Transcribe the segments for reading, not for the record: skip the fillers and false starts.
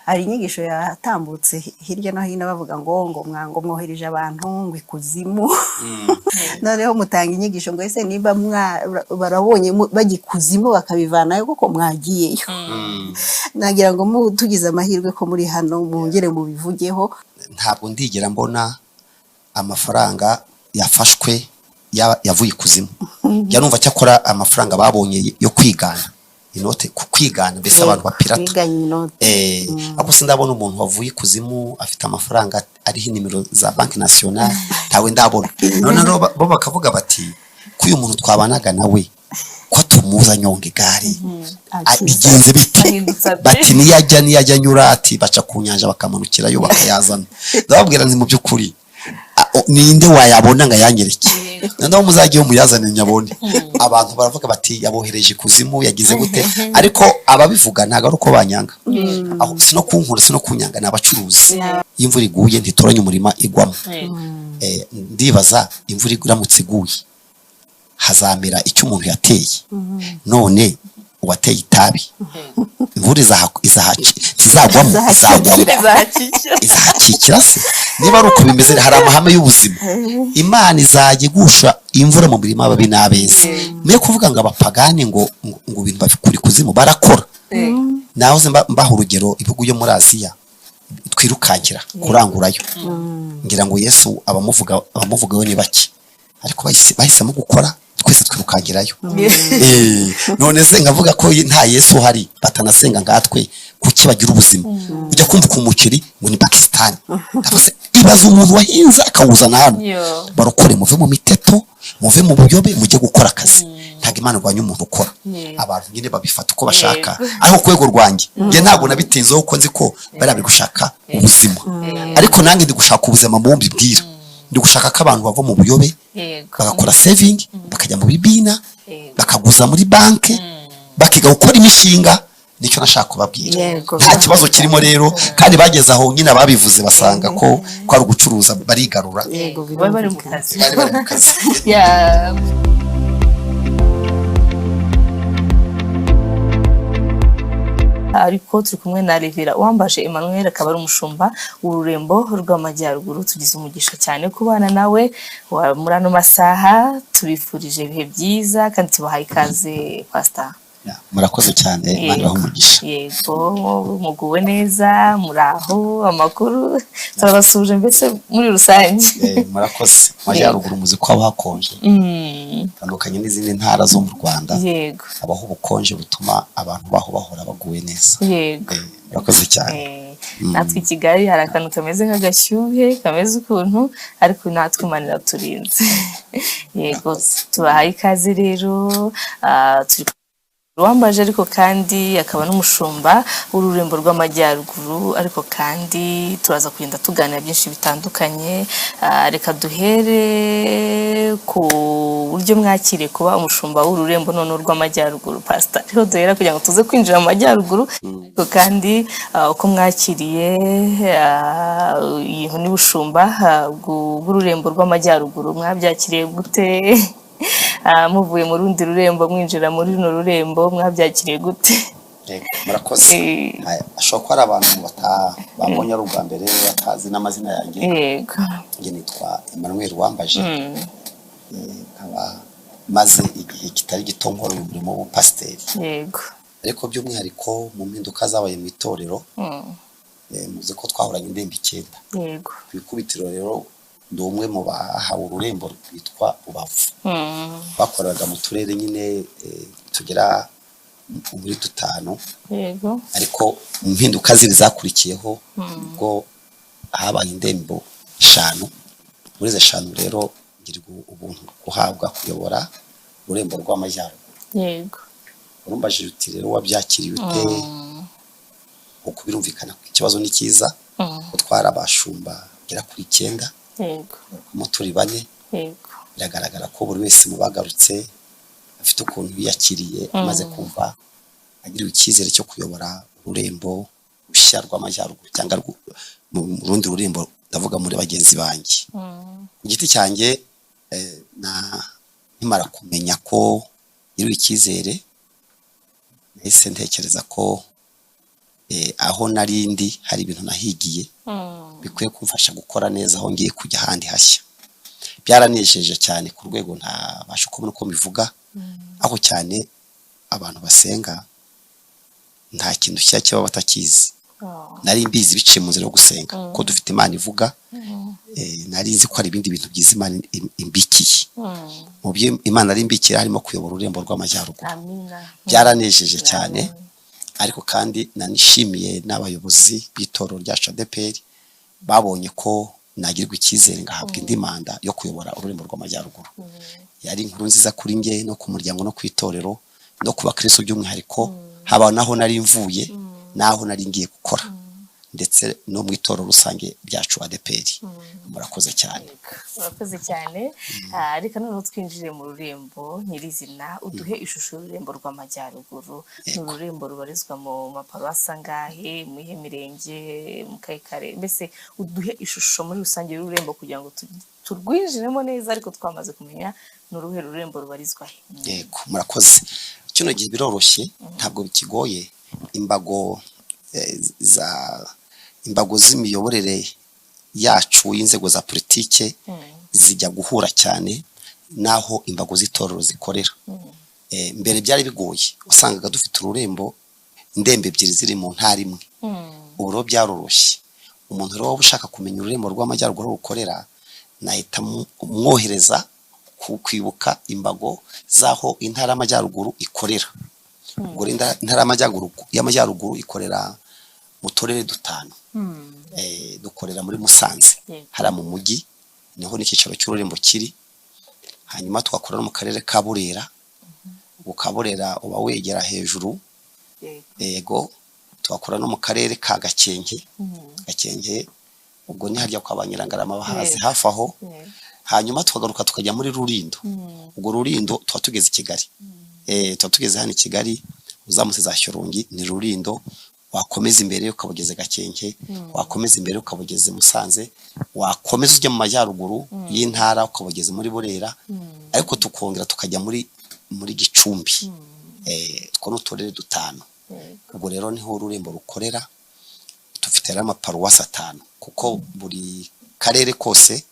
hari inyigisho yatambutse hirya no hino bavuga ngo mwango mwohereje abantu ngo ikuzimu noneho mutanga inyigisho ngo ese niba barabonye bagikuzimu bakabivanayo kuko mwagiyeyo nagira ngo tugize amahirwe ko muri hano mwongere mubivugeho. Ntabwo ndigera mbona amafaranga yafashwe yavuye ikuzimu. Yarumva cyakora amafaranga babonye yo kwigana inote ku kwigana mbese abantu bapirata ako sindabona umuntu wavuye ikuzimu afite amafaranga ariho nimero za Banki Nationale ntawe ndabona. None bo bakavuga bati ko uyu muntu twabanaga nawe ko tumuza nyonga igare bigenze biti bati niyajya nyura ati baca ku nyanja bakamanukira yo bakayazana. Ndababwira nzi mu byukuri ninde wayabona nga yanyereke noneho muzagiye muyazane nyabone. Abantu baravuga bati yabohereje kuzimu yagize gute ariko ababivuga ntago ari uko banyanga aho sino kunkura sino kunyanga n'abacuruzi. Imvura iguye ntitoranye umurima igwamo ndibaza imvura iramutse iguye hazamera icyo umuntu yateye none uwateye itabi imvura izagwamo izahakikira se. Niba ari uko bimeze hari amahame y'ubuzima Imana izajya igusha imvura mu mirima babi n'abeza. Mwe kuvuga ngo abapagani ngo ibintu babikuri kuzimu barakora. Nahoze mbaho urugero ibihugu byo muri Aziya twirukankira kurangurayo ngira ngo Yesu abamuvuga we ni baki ariko bahisemo gukora twese twirukangirayo. None se ngavuga ko nta Yesu hari batanasenga ngatwe kuki bagira ubuzima ujya kumva ku muceri ngo ni Pakistan ibaza umuntu wahinze akawuzana hano barokore muve mu miteto muve mu buyobe mujye gukora akazi. Ntago Imana rwanya umuntu ukora abantu nyine babifata uko bashaka ariko kwego rwanjye nge ntabwo nabitinzeho uko nzi ko bari gushaka ubuzima ariko nange ndi gushaka ubuzima mu mbibwira ndi gushaka ko abantu bava mu buyobe bagakora saving bakajya mu bibina bakaguza muri banke bakiga gukora imishinga. Nicyo nashaka kubabwira nta kibazo kirimo rero kandi bageze aho nyine ababivuze basanga ko ari ugucuruza barigarura bari mu kazi. Ariko turi kumwe na Revera Uwambaje Emmanuel akaba ari umushumba w'ururembo rw'amajyaruguru. Tugize umugisha cyane kubana nawe muri ano masaha tubifurije ibihe byiza kandi tubahaye ikaze Pastor. Murakoze cyane Imana umugisha. Yego muguwe neza muraho amakuru turabasuje mbese muri rusange. Murakoze majyaruguru muzi ko hakonje tandukanye n'izindi ntara zo mu Rwanda. Yego abaho ubukonje butuma abantu bahora baguwe neza. Yego murakoze cyane. Natwe i Kigali hari akantu kameze nk'agashyuhe kameze ukuntu ariko natwe Imana iraturinze. Yego tubahaye ikaze rero turi Uwambaje ariko kandi akaba n'umushumba w'ururembo rw'amajyaruguru ariko kandi turaza kugenda tuganira byinshi bitandukanye. Reka duhere ku buryo mwakiriye kuba umushumba w'ururembo none rw'amajyaruguru Pastor. Rero duhera kugira ngo tuze kwinjira mu majyaruguru ariko kandi uko mwakiriye iyi ni bushumba bw'ururembo rw'amajyaruguru mwabyakiriye gute? Muvuye mu rundi rurembo mwinjira muri runo rurembo mwabyakiriye gute? Murakoze. Ashobora ko ari abantu babonye ari ubwa mbere batazi n'amazina yanjye. Yego nge nitwa Emmanuel Uwambaje nkaba maze igihe kitari gito nkora umurimo w'ubupasiteri. Yego ariko by'umwihariko mu mpinduka zabaye mu itorero muze ko twahoranye indembe 9. Yego Kubikubitiro rero ndi umwe mu bahawe ururembo rwitwa Rubavu. Bakoraga mu turere nyine tugera muri 5. Yego ariko impinduka ziri zakurikiyeho ubwo habaye indembo 5. Muri ze 5 rero ngirwa ubuntu guhabwa kuyobora ururembo rw'amajyaruguru. Yego Urumbajije uti rero wabyakiriye ute? Uko birumvikana ku kibazo ni cyiza gutwara abashumba gera kuri 9. Yego Muturi 4. Yego biragaragara ko buri wese mu bagarutse afite ukuntu yakiriye amaze kumva agiriwe icyizere cyo kuyobora ururembo rushya rw'amajyaruguru cyangwa mu rundi rurembo ndavuga muri bagenzi banjye. Ku giti cyanjye nkimara kumenya ko ngiriwe icyizere nahise ntekereza ko aho narindi hari ibintu nahigiye bikwiye kumfasha gukora neza aho ngiye kujya ahandi hashya. Byaranejeje cyane ku rwego ntabasha kubona uko mbivuga, aho cyane abantu basenga nta kintu cya kiba batakizi. Nari mbizi biciye mu nzira yo gusenga ko dufite Imana ivuga, nari nzi ko hari ibindi bintu byiza Imana imbikiye. Mu byo Imana ari imbikiye harimo kuyobora ururembo rw'amajyaruguru. Byaranejeje cyane, ariko kandi nanishimiye n'abayobozi b'itorero rya ADEPR babonye ko nagirwa icyizere ngahabwa indi manda yo kuyobora ururembo rw'amajyaruguru. Yari inkuru nziza kuri nge no ku muryango no ku itorero no ku bakristo by'umwihariko, haba naho nari mvuye naho nari ngiye gukora, ndetse no mu itorero rusange ryacu ADEPR. Murakoze cyane. Murakoze cyane. Reka noneho twinjire mu rurembo nyirizina, uduhe ishusho y'ururembo rw'amajyaruguru. Ni ururembo rubarizwa mu maparuwasi angahe, mu ihe mirenge, mu kahe karere? Mbese uduhe ishusho muri rusange y'ururembo kugira ngo turwinjiremo neza, ariko twamaze kumenya ni uruhe rurembo rubarizwa he. Yego, murakoze. Kino gihe biroroshye, ntabwo bikigoye. Imbago z'imiyoborere yacu y'inzego za politike zijya guhura cyane naho imbago z'itorero zikorera. Mbere byari bigoye, usangaga dufite ururembo indembe ebyiri ziri mu ntara imwe. Ubu rero byaroroshye. Umuntu rero ushaka kumenya ururembo rw'amajyaruguru rukorera, nahita mwohereza kwibuka imbago zaho intara y'amajyaruguru ikorera. Ubwo intara y'amajyaruguru ikorera mu turere dutanu. Dukorera muri Musanze, hari mu mujyi niho n'icyicaro cy'ururembo kiri. Hanyuma twakorera no mu karere ka Burera. Ukaburera uba wegera hejuru. Yego, twakora no mu karere ka Gakenke. Gakenke ubwo ni harya kwa Banyirangarama bahazi hafi aho. Hanyuma tukagaruka tukajya muri Rurindo. Ubwo Rurindo tuba tugeze i Kigali. Tuba tugeze hano i Kigali, uzamutse za Shyorongi ni Rurindo. Wakomeza imbere ukabugeze Gakenke, wakomeza imbere ukabugeze Musanze, wakomeza ujya mu majyaruguru y'intara ukabugeze muri Burera, ariko tukongera tukajya muri Gicumbi. Two n'uturere dutanu. Ubwo rero niho ururembo rukorera. Dufite rero amaparuwasi 5, kuko buri karere kose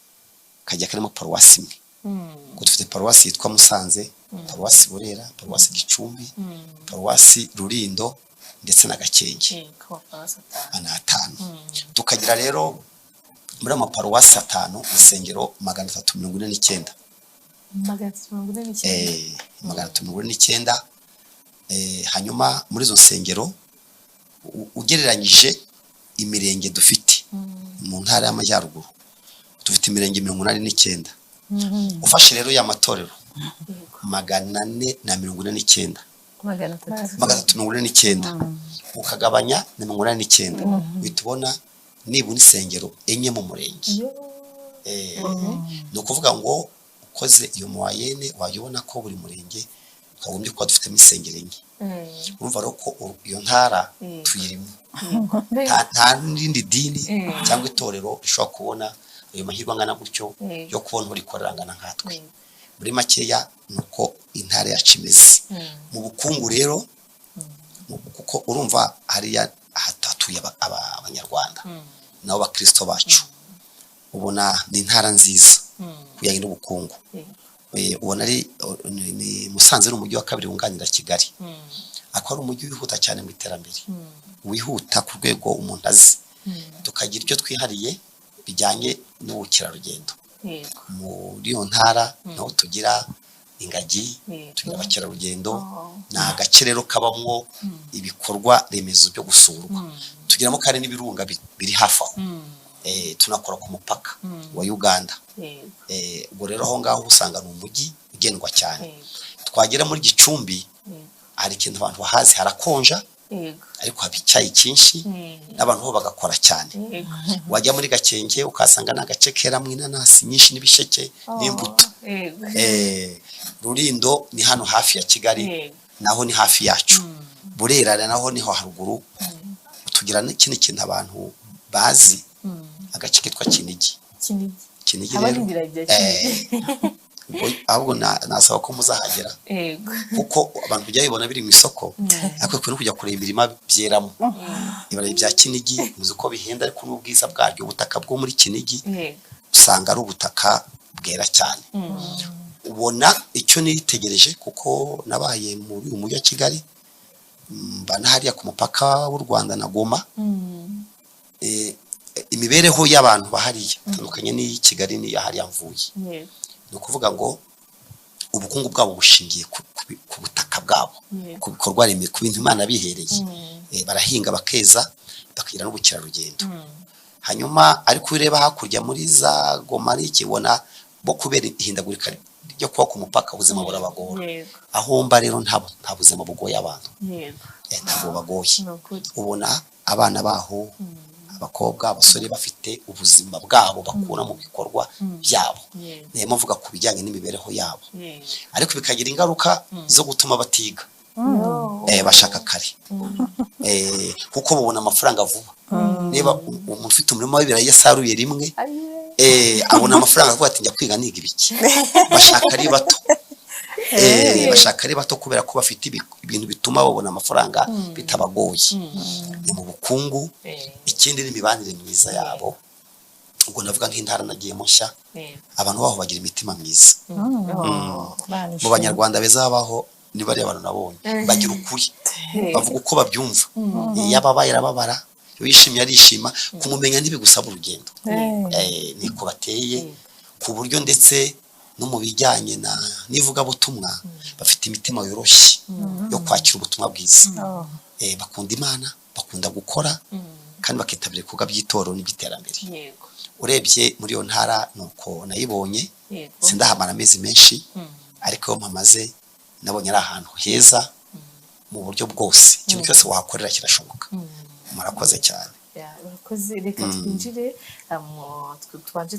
kajya karimo paruwasi imwe. Ubwo dufite paruwasi yitwa Musanze, paruwasi Burera, paruwasi Gicumbi, paruwasi Rurindo ndetse na Gakenke. Ana 5. Tukagira rero muri amaparuwasi 5 insengero 349. 349. Hanyuma muri zo nsengero ugereranyije imirenge dufite mu ntara y'amajyaruguru, dufite imirenge 89. Ufashe rero ya matorero 449, 349 ukagabanya na 89, bitubona nibura insengero enye mu murenge. No kuvuga ngo ukoze iyo muwayene wayibona ko buri murenge twagombye kuba dufite insengero enye. Urumva rero ko iyo ntara tuyirimo. Nta n'indi dini cyangwa itorero rishobora kubona ayo mahirwe angana gutyo yo kubona urikorera angana nkatwe. Muri makeya nuko intara yacu imeze. Mu bukungu rero, kuko urumva hariya hatatuye abanyarwanda nabo bakristo bacu, ubona ni intara nziza kujyanye n'ubukungu. Ubona ni Musanze ari umujyi wa kabiri wunganira Kigali. Akora umujyi wihuta cyane mu iterambere, wihuta ku rwego umuntu azi. Tukagira ibyo twihariye bijyanye n'ubukerarugendo. Muri iyo ntara naho tugira ingagi, tugira abakerarugendo. Ni agace rero kabamwo ibikorwa remezo byo gusurwa. Tugiramo kandi n'ibirunga biri hafi aho. Tunakora ku mupaka wa Uganda. Ubwo rero aho ngaho usanga ni umujyi ugendwa cyane. Twagera muri Gicumbi, hari ikintu abantu bahazi, harakonja ariko haba icyayi cyinshi n'abantu bo bagakora cyane. Wajya muri Gakenke ukasanga n'agace keramo inanasi nyinshi n'ibisheke n'imbuto. Rurindo ni hano hafi ya Kigali, naho ni hafi yacu. Burera naho niho haruguru. Tugira n'ikindi kintu abantu bazi, agace kitwa Kinigi. Kinigi rero ahubwo nasaba ko muzahagera yego kuko abantu bijya bibona biri mu isoko ariko no kujya kureba imirima byeramo ibarayi bya Kinigi muzi ko bihenda ariko n'ubwiza bwaryo ubutaka bwo muri Kinigi yego usanga ari ubutaka bwera cyane ubona icyo nitegereje kuko nabaye muri uyu mujyi wa Kigali mbana hariya ku mupaka w'u Rwanda na Goma imibereho y'abantu bahariye tandukanye n'iyi Kigali ni hariya mvuye ni ukuvuga ngo ubukungu bwabo bushingiye ku butaka bwabo ku bikorwa remezo ku bintu Imana bihereye barahinga bakeza bakagira n'ubukerarugendo hanyuma ariko ureba hakurya muri za Goma n'ikibona bo kubera ihindagurika ryo kuba ku mupaka ubuzima burabagora aho mba rero nta buzima bugoye abantu ntabwo bagoye ubona abana baho abakobwa abasore bafite ubuzima bwabo bakura mu bikorwa byabo niyo mvuga ku bijyanye n'imibereho yabo ariko bikagira ingaruka zo gutuma batiga bashaka kare kuko babona amafaranga vuba niba umuntu ufite umurimo w'ibirayi yasaruye rimwe abona amafaranga avuga ati njya kwiga niga ibiki bashaka ari bato bashaka ari bato kubera ko bafite ibintu bituma babona amafaranga bitabagoye ni mu bukungu ikindi n'imibanire myiza yabo ubwo navuga nk'intara nagiye mushya abantu baho bagira imitima myiza mu banyarwanda beza baho ni bari abantu nabonye bagira ukuri bavuga uko babyumva yababaye arababara wishimye arishima kumumenya ntibigusaba urugendo niko bateye ku buryo ndetse no mu bijyanye nivuga butumwa bafite imitima yoroshye yo kwakira ubutumwa bwiza bakunda Imana bakunda gukora kandi bakitabira ibikorwa by'itorero n'iby'iterambere urebye muri iyo ntara nuko nayibonye sindahamara amezi menshi ariko mpamaze nabonye ari ahantu heza mu buryo bwose ikintu cyose wahakorera kirashoboka murakoze cyane urakoze reka twinjire twanje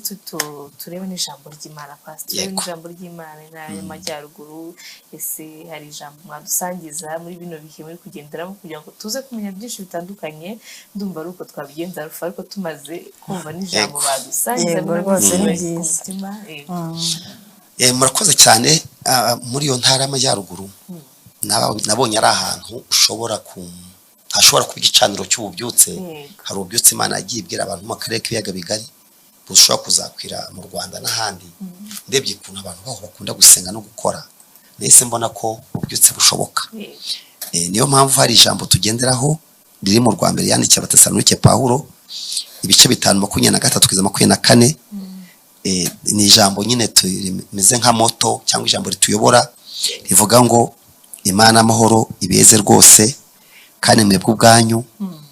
turebe n'ijambo ry'Imana pastor n'ijambo ry'Imana y'amajyaruguru ese hari ijambo mwadusangiza muri bino bihe muri kugenderamo kugira ngo tuze kumenya byinshi bitandukanye ndumva ari uko twabigenza rufa ariko tumaze kumva n'ijambo badusangiza rwose ni byiza murakoze cyane muri iyo ntara y'amajyaruguru nabonye ari ahantu ushobora hashobora kuba igicaniro cy'ububyutse hari ububyutse Imana yagiye ibwira abantu mu karere k'ibiyaga bigari bushobora kuzakwira mu Rwanda n'ahandi ndebye ukuntu abantu baho bakunda gusenga no gukora nese mbona ko ububyutse bushoboka niyo mpamvu hari ijambo tugenderaho riri mu rwa mbere yandikiye Abatesalonike Pawulo ibice 5:23-24 ni ijambo nyine tumeze nka moto cyangwa ijambo rituyobora rivuga ngo Imana amahoro ibeze rwose kandi mwebwe ubwanyu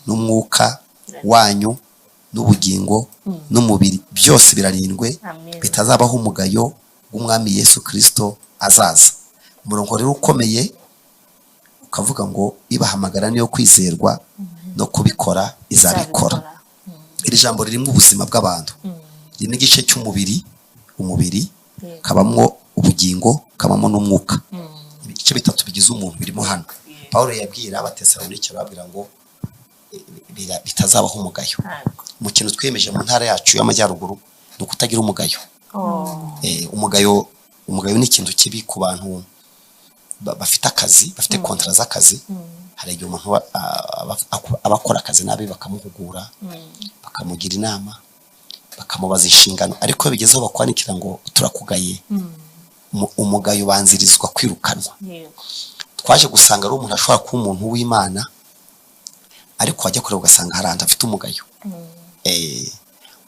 n'umwuka wanyu n'ubugingo n'umubiri byose birarindwe bitazabaho umugayo w'umwami Yesu Kristo azaza umurongo rero ukomeye ukavuga ngo ibahamagara niyo kwizerwa no kubikora izabikora iri jambo ririmo ubuzima bw'abantu rimwe igice cy'umubiri umubiri kabamwo ubugingo kabamo n'umwuka ibice bitatu bigize umuntu birimo hano Paulo yabwira Abatesalonike babwira ngo bitazabaho umugayo mu kintu twemeje mu ntara yacu y'amajyaruguru no kutagira umugayo umugayo ni ikintu kibi ku bantu bafite akazi bafite kontra z'akazi hari igihe umuntu abakora akazi nabi bakamuhugura bakamugira inama bakamubaza inshingano ariko bigezeho bakwanikira ngo turakugaye umugayo banzirizwa kwirukanwa twaje gusanga ari umuntu ashobora kuba umuntu w'Imana ariko wajya kureba ugasanga haranda afite umugayo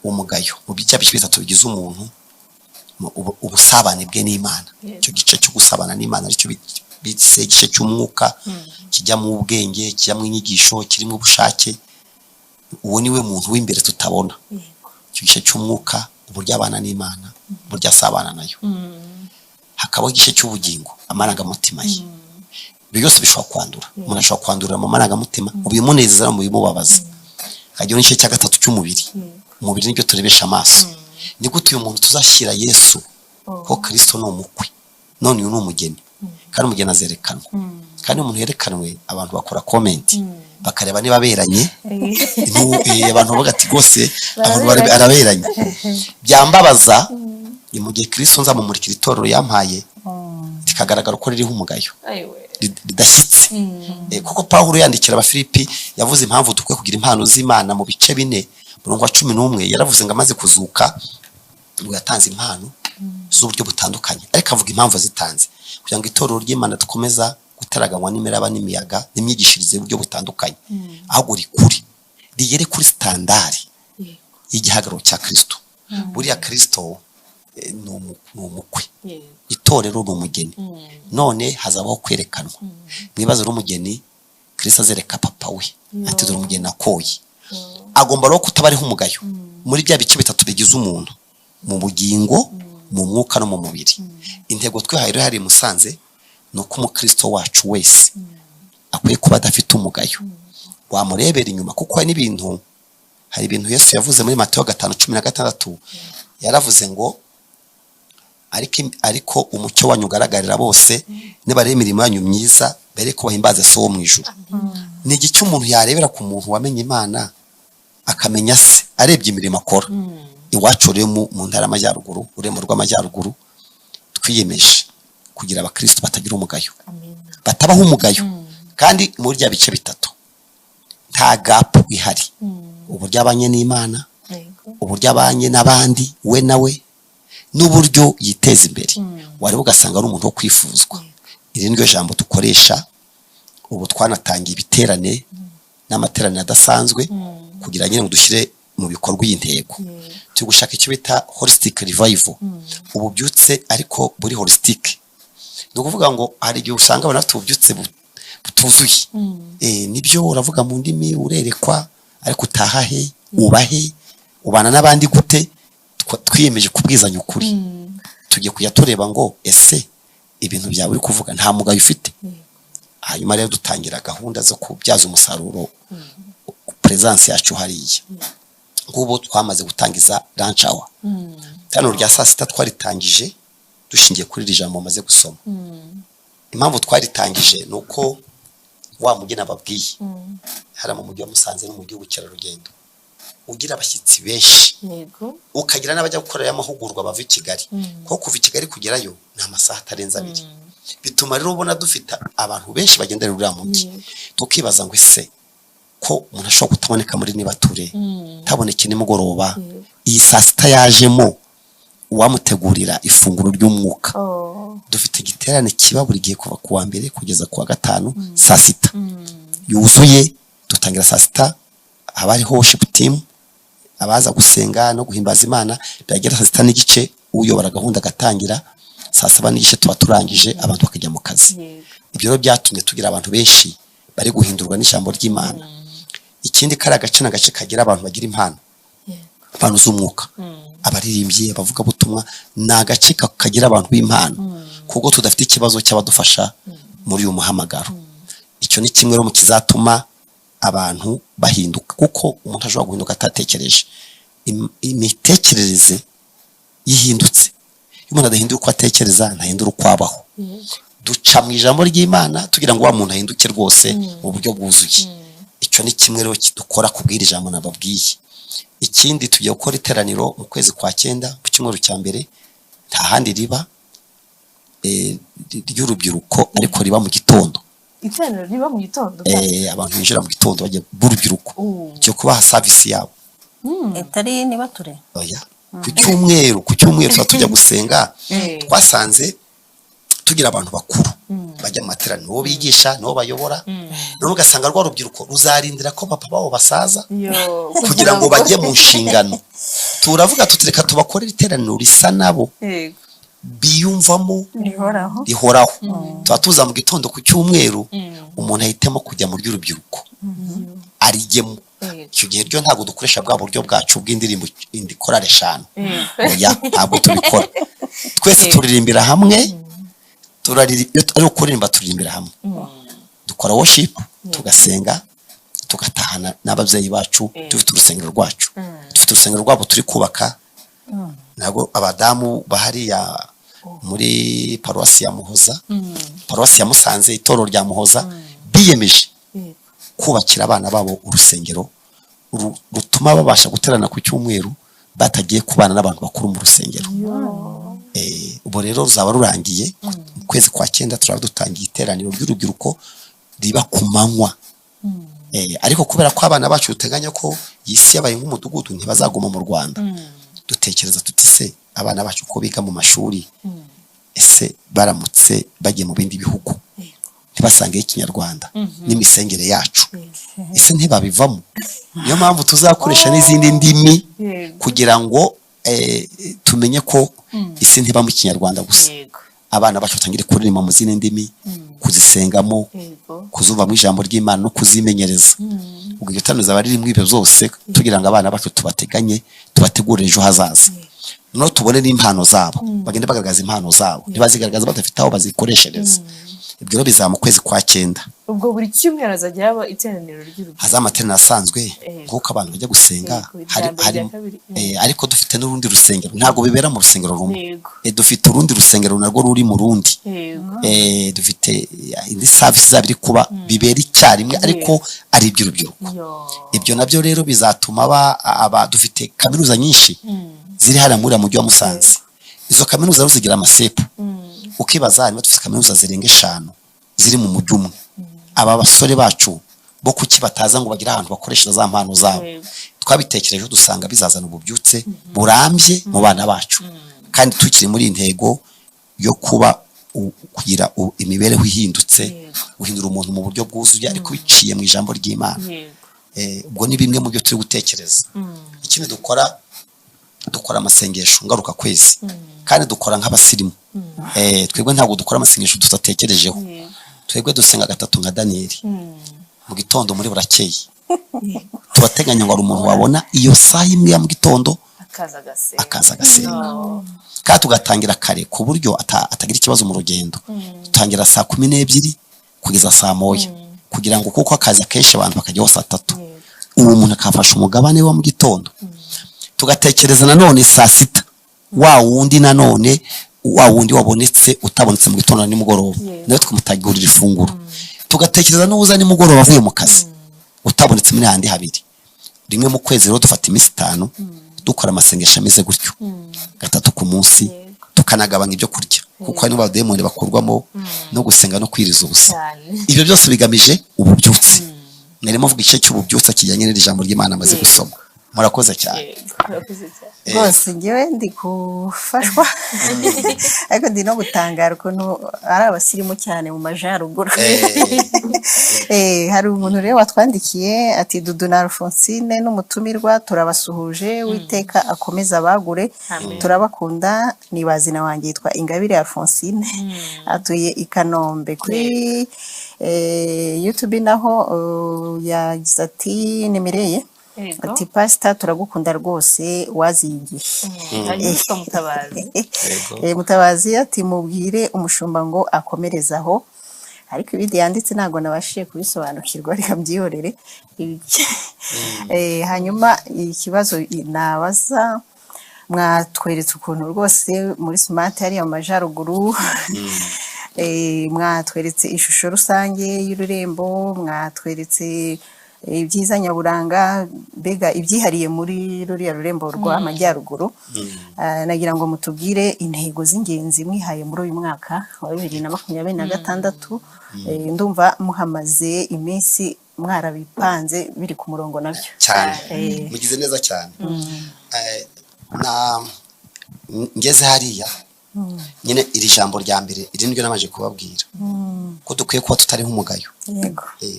umugayo mu bijya bitatu bigize umuntu ubusabane bwe n'Imana cyo gice cyo gusabana n'Imana aricyo bitse igice cy'umwuka kijya mu ubwenge kijya mu inyigisho kirimo ubushake uwo niwe muntu w'imbere tutabona cyo gice cy'umwuka uburyo abana n'Imana uburyo asabana nayo hakabaho igice cy'ubugingo amarangamutima ye byose bishobora kwandura umuntu ashobora kwandurira mu marangamutima mu bimunezeza no mu bimubabaza kagira n'igice cya gatatu cy'umubiri umubiri nibyo turebesha amaso ni gute uyu muntu tuzashyira Yesu ko Kristo ni umukwe none uyu ni umugeni kandi umugeni azerekanwa kandi umuntu yerekanwe abantu bakora comment bakareba niba beranye abantu bavuga ati gose abantu baraberanye byambabaza mu gihe Kristo nza mumurikira itorero yampaye rikagaragara ko ririho umugayo ridashyitse. Kuko Pawulo yandikira Abafilipi yavuze impamvu dukwiye kugira impano z'Imana mu bice 4 murongo wa 11 yaravuze ngo amaze kuzuka ngo yatanze impano z'uburyo butandukanye, ariko avuga impamvu zitanze kugira ngo itorero ry'Imana dukomeza gutaraganywa n'imiraba n'imiyaga n'imyigishirize y'uburyo butandukanye, ahubwo rikuri rigere kuri standard y'igihagararo cya Kristo. Buriya Kristo ni umukwe, itorero ni umugeni, none hazabaho kwerekanwa. Mwibaze n'umugeni Kristo azereka papa we ati dore umugeni akoye, agomba rero kutabariho umugayo muri bya bice bitatu bigize umuntu, mu bugingo, mu mwuka no mu mubiri. Intego twihaye rero hari Musanze nuko umukristo wacu wese akwiye kuba adafite umugayo, wamurebera inyuma, kuko hari ibintu Yesu yavuze muri Matayo 5:16 yaravuze ngo ariko umucyo wanyu ugaragarira bose nibareba imirimo yanyu myiza bere ko bahimbaza so wo mu ijuru. Ni igice umuntu yarebera ku muntu wamenye Imana akamenya se arebye imirimo akora. Iwacu rero mu ntara y'Amajyaruguru, uremo rw'Amajyaruguru, twiyemeje kugira abakristo batagira umugayo, batabaho umugayo, kandi muri bya bice bitatu nta gap ihari. Uburyo abanye n'Imana, uburyo abanye n'abandi we nawe, n'uburyo yiteza imbere. Wari ugasanga ari umuntu wo kwifuzwa. Iri niryo jambo dukoresha. Ubu twanatangiye ibiterane n'amaterane adasanzwe kugira ngo dushyire mu bikorwa y'intego. Turi gushaka icyo bita holistic revival, ububyutse ariko buri holistic. Ni ukuvuga ngo hari igihe usanga abantu bafite ububyutse butuzuye. Nibyo uravuga mu ndimi, urerekwa, ariko utahahe, ubahe, ubana n'abandi gute. Twiyemeje kubwizanya ukuri, tugiye kujya tureba ngo ese ibintu byawe uri kuvuga nta mugayo ufite. Hanyuma rero dutangira gahunda zo kubyaza umusaruro presence yacu hariya. Ngubu twamaze gutangiza lunch hour. Tano rya saa 6 twaritangije dushingiye kuri iri jambo maze gusoma. Impamvu twaritangije nuko wa mugeni ababwiye hara mu mujyi wa Musanze no mu gihugu cy'Arugendo ugira abashyitsi benshi, ukagira n'abajya gukorera amahugurwa bava i Kigali, ko kuva i Kigali kugerayo ni amasaha atarenza 2. Bituma rero ubona dufite abantu benshi bagendera uriya mujyi, tukibaza ngo ese ko umuntu ashobora kutaboneka muri Nibature, taboneke nimugoroba, iyi saa 6 yajemo uwamutegurira ifunguro ry'umwuka. Dufite igiterane kiba buri gihe kuva ku wa mbere kugeza ku wa gatanu saa 6 yuzuye. Dutangira saa 6, abari worship team abaza gusenga no guhimbaza Imana, byagera saa 6 n'igice uyobora gahunda gatangira saa 7 n'igice tuba turangije, abantu bakajya mu kazi. Ibyo rero byatumye tugira abantu benshi bari guhindurwa n'ijambo ry'Imana. Ikindi kari agace n'agace kagira abantu bagira impano, impano z'umwuka, abaririmbyi, abavuga butumwa, na gace kagira abantu b'impano, kuko tudafite ikibazo cy'abadufasha muri uyu muhamagaro. Icyo ni kimwe rero mu kizatuma abantu bahinduka, kuko umuntu ashobora guhinduka atatekereje. Imitekerereze yihindutse, umuntu adahinduka uko atekereza ntahindura uko abaho. Duca mu ijambo ry'Imana tugira ngo wa muntu ahinduke rwose mu buryo bwuzuye. Icyo ni kimwe rero kidukora kubwira ijambo nababwiye. Ikindi tugiye gukora iteraniro mu kwezi kwa 9 ku cyumweru cya mbere, nta handi riba ry'urubyiruko, ariko riba mu gitondo. Iteraniro riba mu gitondo? Abantu binjira mu gitondo bajya b'urubyiruko cyo kubaha service yabo. Etari Nibature. Oya, ku cyumweru tujya gusenga. Twasanze tugira abantu bakuru bajya mu materaniro, bo bigisha no bayobora, none ugasanga rwa rubyiruko ruzarindira ko papa babo basaza kugira ngo bajye mu nshingano. Turavuga tutireka tubakorera iteraniro risa nabo, biyumvamo rihoraho. Tuba tuza mu gitondo ku cyumweru, umuntu ahitemo kujya mu ry'urubyiruko arigemo. Icyo gihe ryo ntabwo dukoresha bwa buryo bwacu bw'indirimbo indi korale 5. Oya, ntabwo tubikora. Twese turirimbira hamwe, ari ukuririmba turirimbira hamwe. Dukora worship, tugasenga, tugatahana n'ababyeyi bacu, dufite urusengero rwacu. Dufite urusengero rwabo turi kubaka. Ntabwo abadamu bahariya muri paruwasi ya Muhoza, paruwasi ya Musanze, itorero rya Muhoza, biyemeje kubakira abana babo urusengero rutuma babasha guterana ku cyumweru batagiye kubana n'abantu bakuru mu rusengero. Ubu rero ruzaba rurangiye mu kwezi kwa 9 turaba dutangiye iteraniro ry'urubyiruko riba ku manywa. Ariko kubera ko abana bacu uteganya ko yisi yabaye nk'umudugudu ntibazaguma mu Rwanda, dutekereza tuti se abana bacu ko biga mu mashuri ese baramutse bagiye mu bindi bihugu ntibasange ikinyarwanda n'imisengere yacu ese ntibabivamo. Niyo mpamvu tuzakoresha n'izindi ndimi kugira ngo tumenye ko isi ntiba mu kinyarwanda gusa, abana bacu batangire kuririmba mu zindi ndimi, kuzisengamo, kuzumva mu ijambo ry'Imana no kuzimenyereza. Ubwo igitano zaba riri mu ibyo byose tugira ngo abana bacu tubateganye, tubategurire ejo hazaza, no tubone n'impano zabo, bagende bagaragaza impano zabo, ntibazigaragaza badafite aho bazikoreshereza. Ibyo rero bizaba mu kwezi kwa 9. Ubwo buri cyumweru hazajya haba iteraniro ry'urubyiruko, hazamaterana asanzwe nk'uko abantu bajya gusenga, ariko dufite n'urundi rusengero, ntabwo bibera mu rusengero rumwe. Dufite urundi rusengero narwo ruri mu rundi. Dufite indi service zabiri kuba bibera icyarimwe ariko ari iby'urubyiruko. Ibyo nabyo rero bizatuma dufite kaminuza nyinshi ziri hara muri mujyi wa Musanze. Izo kaminuza zigira amasepu, ukibaza niba dufite kaminuza zirenga 5 ziri mu mujyi umwe. Aba basore bacu bo kuki bataza ngo bagira ahantu bakoresha za mpano zabo. Twabitekereje dusanga bizazana ububyutse burambye mu bana bacu, kandi tukiri muri intego yo kuba kugira imibereho ihindutse, guhindura umuntu mu buryo bwuzuye ariko biciye mu ijambo ry'Imana. Ubwo ni bimwe mu byo turi gutekereza. Ikindi dukora amasengesho ngaruka kwezi, kandi dukora nk'abasirimu. Twebwe ntabwo dukora amasengesho tutatekerejeho. Twebwe dusenga 3 nka Danieli mu gitondo muri burakeye. Turateganya ngo ari umuntu wabona iyo saa 1 ya mu gitondo akaza agasenga, kandi tugatangira kare ku buryo atagira ikibazo mu rugendo. Dutangira saa 12 kugeza saa 1 kugira ngo kuko akazi akenshi abantu bakajyaho saa 3, uwo muntu akafasha umugabane wa mu gitondo. Tugatekereza nanone saa 6 wa wundi wabonetse utabonetse mu gitondo nimugoroba, nawe tukamutagurira ifunguro. Tugatekereza n'uza nimugoroba avuye mu kazi utabonetse muri handi habiri. Rimwe mu kwezi rero dufata iminsi 5 dukora amasengesho ameze gutyo, 3 ku munsi, tukanagabanya ibyo kurya kuko hari n'abademoni bakurwamo no gusenga no kwiriza ubusa. Ibyo byose bigamije ububyutse. Narimo mvuga igice cy'ububyutse kijyanye n'ijambo ry'Imana amaze gusoma. Murakoze cyane. Bose ngewe ndi gufashwa ariko ndi no gutangara ukuntu ari abasirimu cyane mu majaruguru. Hari umuntu rero watwandikiye ati Dudu na Alphonsine n'umutumirwa turabasuhuje, Uwiteka akomeza abagure, turabakunda. Ni bazina wanjye yitwa Ingabire Alphonsine, atuye i Kanombe. Kuri YouTube naho yagize ati Nimireye ati Pastor turagukunda rwose waziyigisha. Mutabazi ati mubwire umushumba ngo akomerezaho, ariko ibindi yanditse ntago nabashiye kubisobanukirwa, reka byihorere. Hanyuma ikibazo nabaza, mwatweretse ukuntu rwose muri Smart hari amajaruguru, mwatweretse ishusho rusange y'ururembo, mwatweretse ibyiza nyaburanga, bega ibyihariye muri ruriya rurembo rw'amajyaruguru. Nagira ngo mutubwire intego z'ingenzi mwihaye muri uyu mwaka wa 2026. Ndumva muhamaze iminsi mwarabipanze biri ku murongo nabyo cyane. Mugize neza cyane. Ngeze hariya nyine iri jambo rya mbere iri niryo namaje kubabwira ko dukwiye kuba tutari nk'umugayo.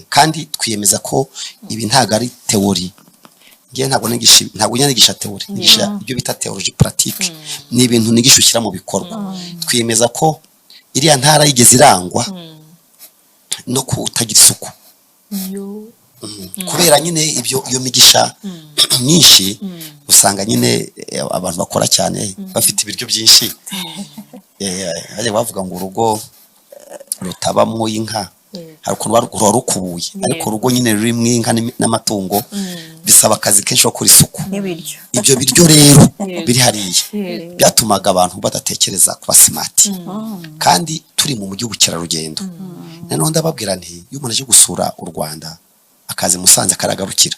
Kandi twiyemeza ko ibi ntago ari teori. Ngiye ntabwo nyigisha teori, nigisha ibyo bita theology pratique. Ni ibintu nigisha ushyira mu bikorwa. Twiyemeza ko iriya ntara yigeze irangwa no kutagira isuku, kubera nyine iyo migisha myinshi usanga nyine abantu bakora cyane bafite ibiryo byinshi. Bajya bavuga ngo urugo rutabamo inka hari ukuntu rukubuye, ariko urugo nyine rurimo inka n'amatungo bisaba akazi kenshi kuri isuku. Ibyo biryo rero biri hariya byatumaga abantu badatekereza kuba smart. Kandi turi mu mujyi w'ubukerarugendo. Nanone ndababwira nti iyo umuntu aje gusura u Rwanda akazi Musanze karagarukira,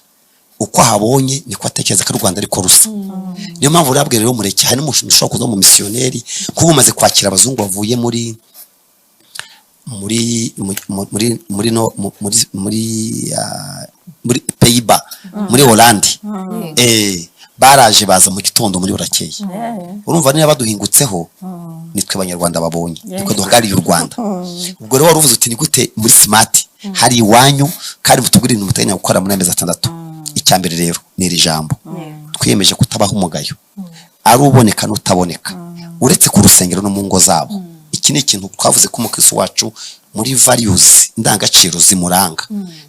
uko ahabonye niko atekereza ko u Rwanda ariko rusa. Niyo mpamvu urabwira rero mureke, hari n'umushinga ushobora kuza mu misiyoneri kuba umaze kwakira abazungu bavuye muri Pays-Bas, muri Hollande. Baraje baza mu gitondo muri burakeye. Urumva niba baduhingutseho nitwe abanyarwanda babonye, niko duhagariye u Rwanda. Ubwo rero waruvuze uti ni gute muri smart hari iwanyu kandi mutubwire ibintu muteganya gukora muri amezi 6. Icyambere rero ni iri jambo, twiyemeje kutabaho umugayo, ari uboneka n'utaboneka, uretse ku rusengero no mu ngo zabo. Iki ni ikintu twavuze ko umukristo wacu muri values indangagaciro zimuranga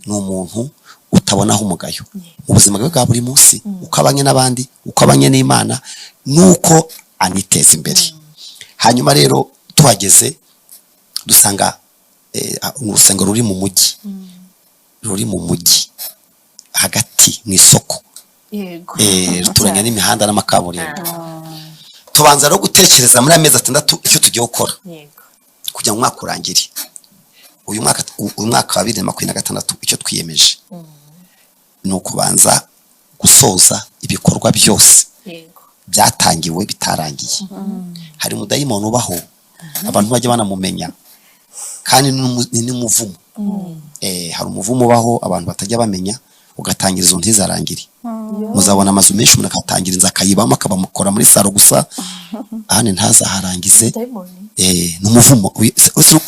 ni umuntu utabonaho umugayo ubuzima bwe bwa buri munsi, ukabanye n'abandi, ukabanye n'Imana, nuko aniteza imbere. Hanyuma rero tuhageze dusanga urusengero ruri mu mujyi hagati mu isoko, turanya n'imihanda n'amakaburimbo. Tubanza no gutekereza muri amezi 6 icyo tugiye gukora kugira ngo umwaka urangire. Uyu mwaka wa 2026 icyo twiyemeje ni ukubanza gusoza ibikorwa byose byatangiwe bitarangiye. Hari umudayimoni ubaho abantu bajya banamumenya kandi ni n'umuvumo. Hari umuvumo ubaho abantu batajya bamenya, ugatangira izo ntizarangire. Muzabona amazu menshi umuntu akatangira inzu akayibamo akabamukora muri saro gusa, ahane ntazaharangize. N'umuvumo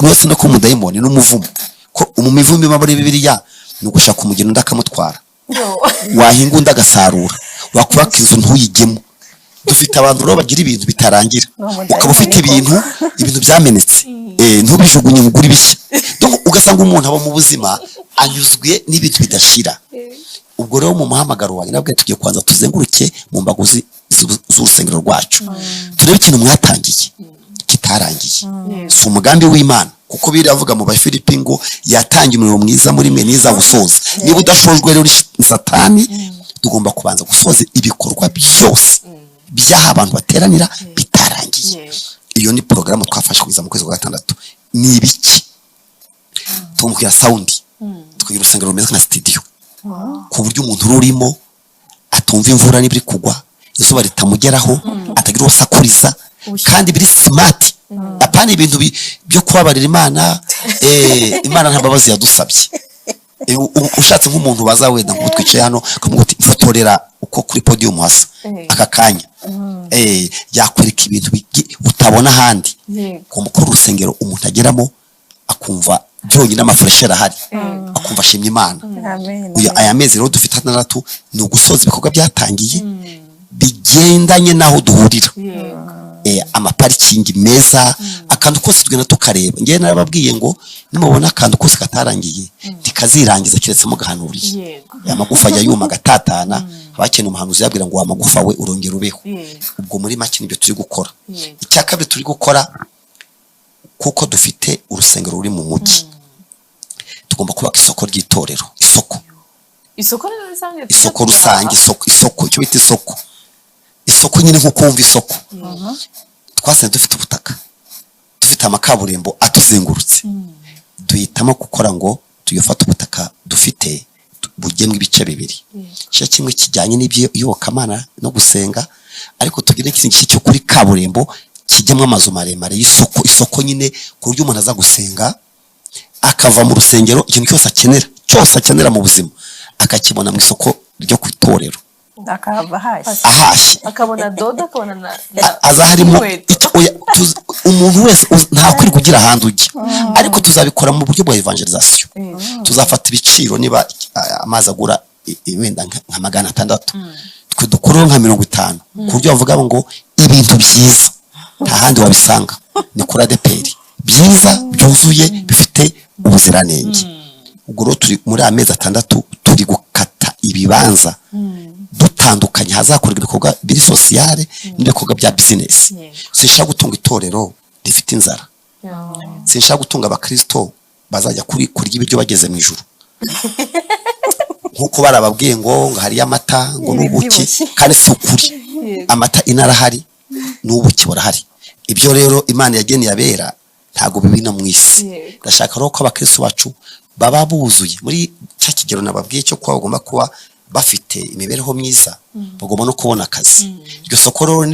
wese no ku mudayimoni n'umuvumo ko umumivumo iba muri Bibiliya ni ugushaka umugeni ndakamutwara, wahinga undi agasarura, wakubaka inzu ntuyigemo. Dufite abantu rero bagira ibintu bitarangira, ukaba ufite ibintu byamenetse, ntubijugunye nguri bishya. Ugasanga umuntu aba mu buzima anyuzwe n'ibintu bidashira. Ubwo rero mu muhamagaro wanjye nabwo tugiye kwanza tuzenguruke mu mbago z'urusengero rwacu, turebe ikintu mwatangiye kitarangiye. Si umugambi w'Imana kuko biravuga mu Bafilipi ngo yatangiye umurimo mwiza muri mwe niza gusoza. Niba udashojwe rero Satani, tugomba kubanza gusoza ibikorwa byose byaha abantu bateranira bitarangiye. Iyo ni porogaramu twafashe kugeza mu kwezi kwa 6. Ni ibiki? Tumubwira sound, tukagira urusengero rumeze nka studio, ku buryo umuntu rurimo atumva imvura nibiri kugwa, izuba ritamugeraho, atagira usakuriza, kandi biri smart. Apana ibintu byo kubabarira Imana. Imana nta babazi yadusabye. Ushatse nk'umuntu baza wenda ngo twicaye hano kamuguti fotorera uko kuri podium hasa aka kanya, yakwereka ibintu utabona handi. Ku mukuru urusengero umuntu ageramo akumva byonyine amafreshera ahari, akumva ashimye Imana. Aya mezi rero dufite 6 ni ugusoza ibikorwa byatangiye bigendanye naho duhurira. Amaparikingi meza, akantu kose tugenda tukareba. Ngiye narababwiye ngo nimubona akantu kose katarangiye ntikazirangiza kiretse mu gahanuriye. Amagufa ajya yuma gatatana, abakene umuhanuzi yabwira ngo amagufa we urongera ubeho. Ubwo muri make nibyo turi gukora. Icyakabiri turi gukora kuko dufite urusengero ruri mu mujyi, tugomba kubaka isoko ry'itorero. Isoko rusange, isoko icyo bita isoko nyine nko kumva isoko. Twasane dufite ubutaka, dufite amakaburimbo atuzengurutse, duhitamo gukora ngo tuyofata ubutaka dufite bugemwe ibice bibiri. Cyo kimwe kijyanye n'iyobokamana no gusenga, ariko tugire ikintu cyo kuri kaburimbo kijyamo amazu maremare y'isoko nyine, ku buryo umuntu aza gusenga akava mu rusengero ikintu cyose akenera mu buzima akakibona mu isoko ryo ku itorero. Ahashye akabona dodo, akabona aza harimo umuntu wese nta kwiri kugira ahandi ujya. Ariko tuzabikora mu buryo bwa evangelization. Tuzafata ibiciro, niba amazi agura wenda nka 600, twe dukora nka 50, ku buryo bavuga ngo ibintu byiza nta handi wabisanga, ni kuri ADPR, byiza byuzuye bifite ubuziranenge. Ubwo rero turi muri amezi 6 turi gukata ibibanza dutandukanye hazakorwa ibikorwa biri sociale n'ibikorwa bya business. Sinshaka gutunga itorero rifite inzara, sinshaka gutunga abakristo bazajya kurya ibiryo bageze mu ijuru nkuko barababwiye ngo hari amata ngo n'ubuki, kandi si ukuri. Amata inarahari n'ubuki burahari. Ibyo rero Imana yageneye abera ntago bibina mu isi. Ndashaka rero ko abakristo bacu baba buzuye muri cya kigero nababwiye cyo kwa bagomba kuba bafite imibereho myiza bagomba no kubona akazi. Iryo soko rero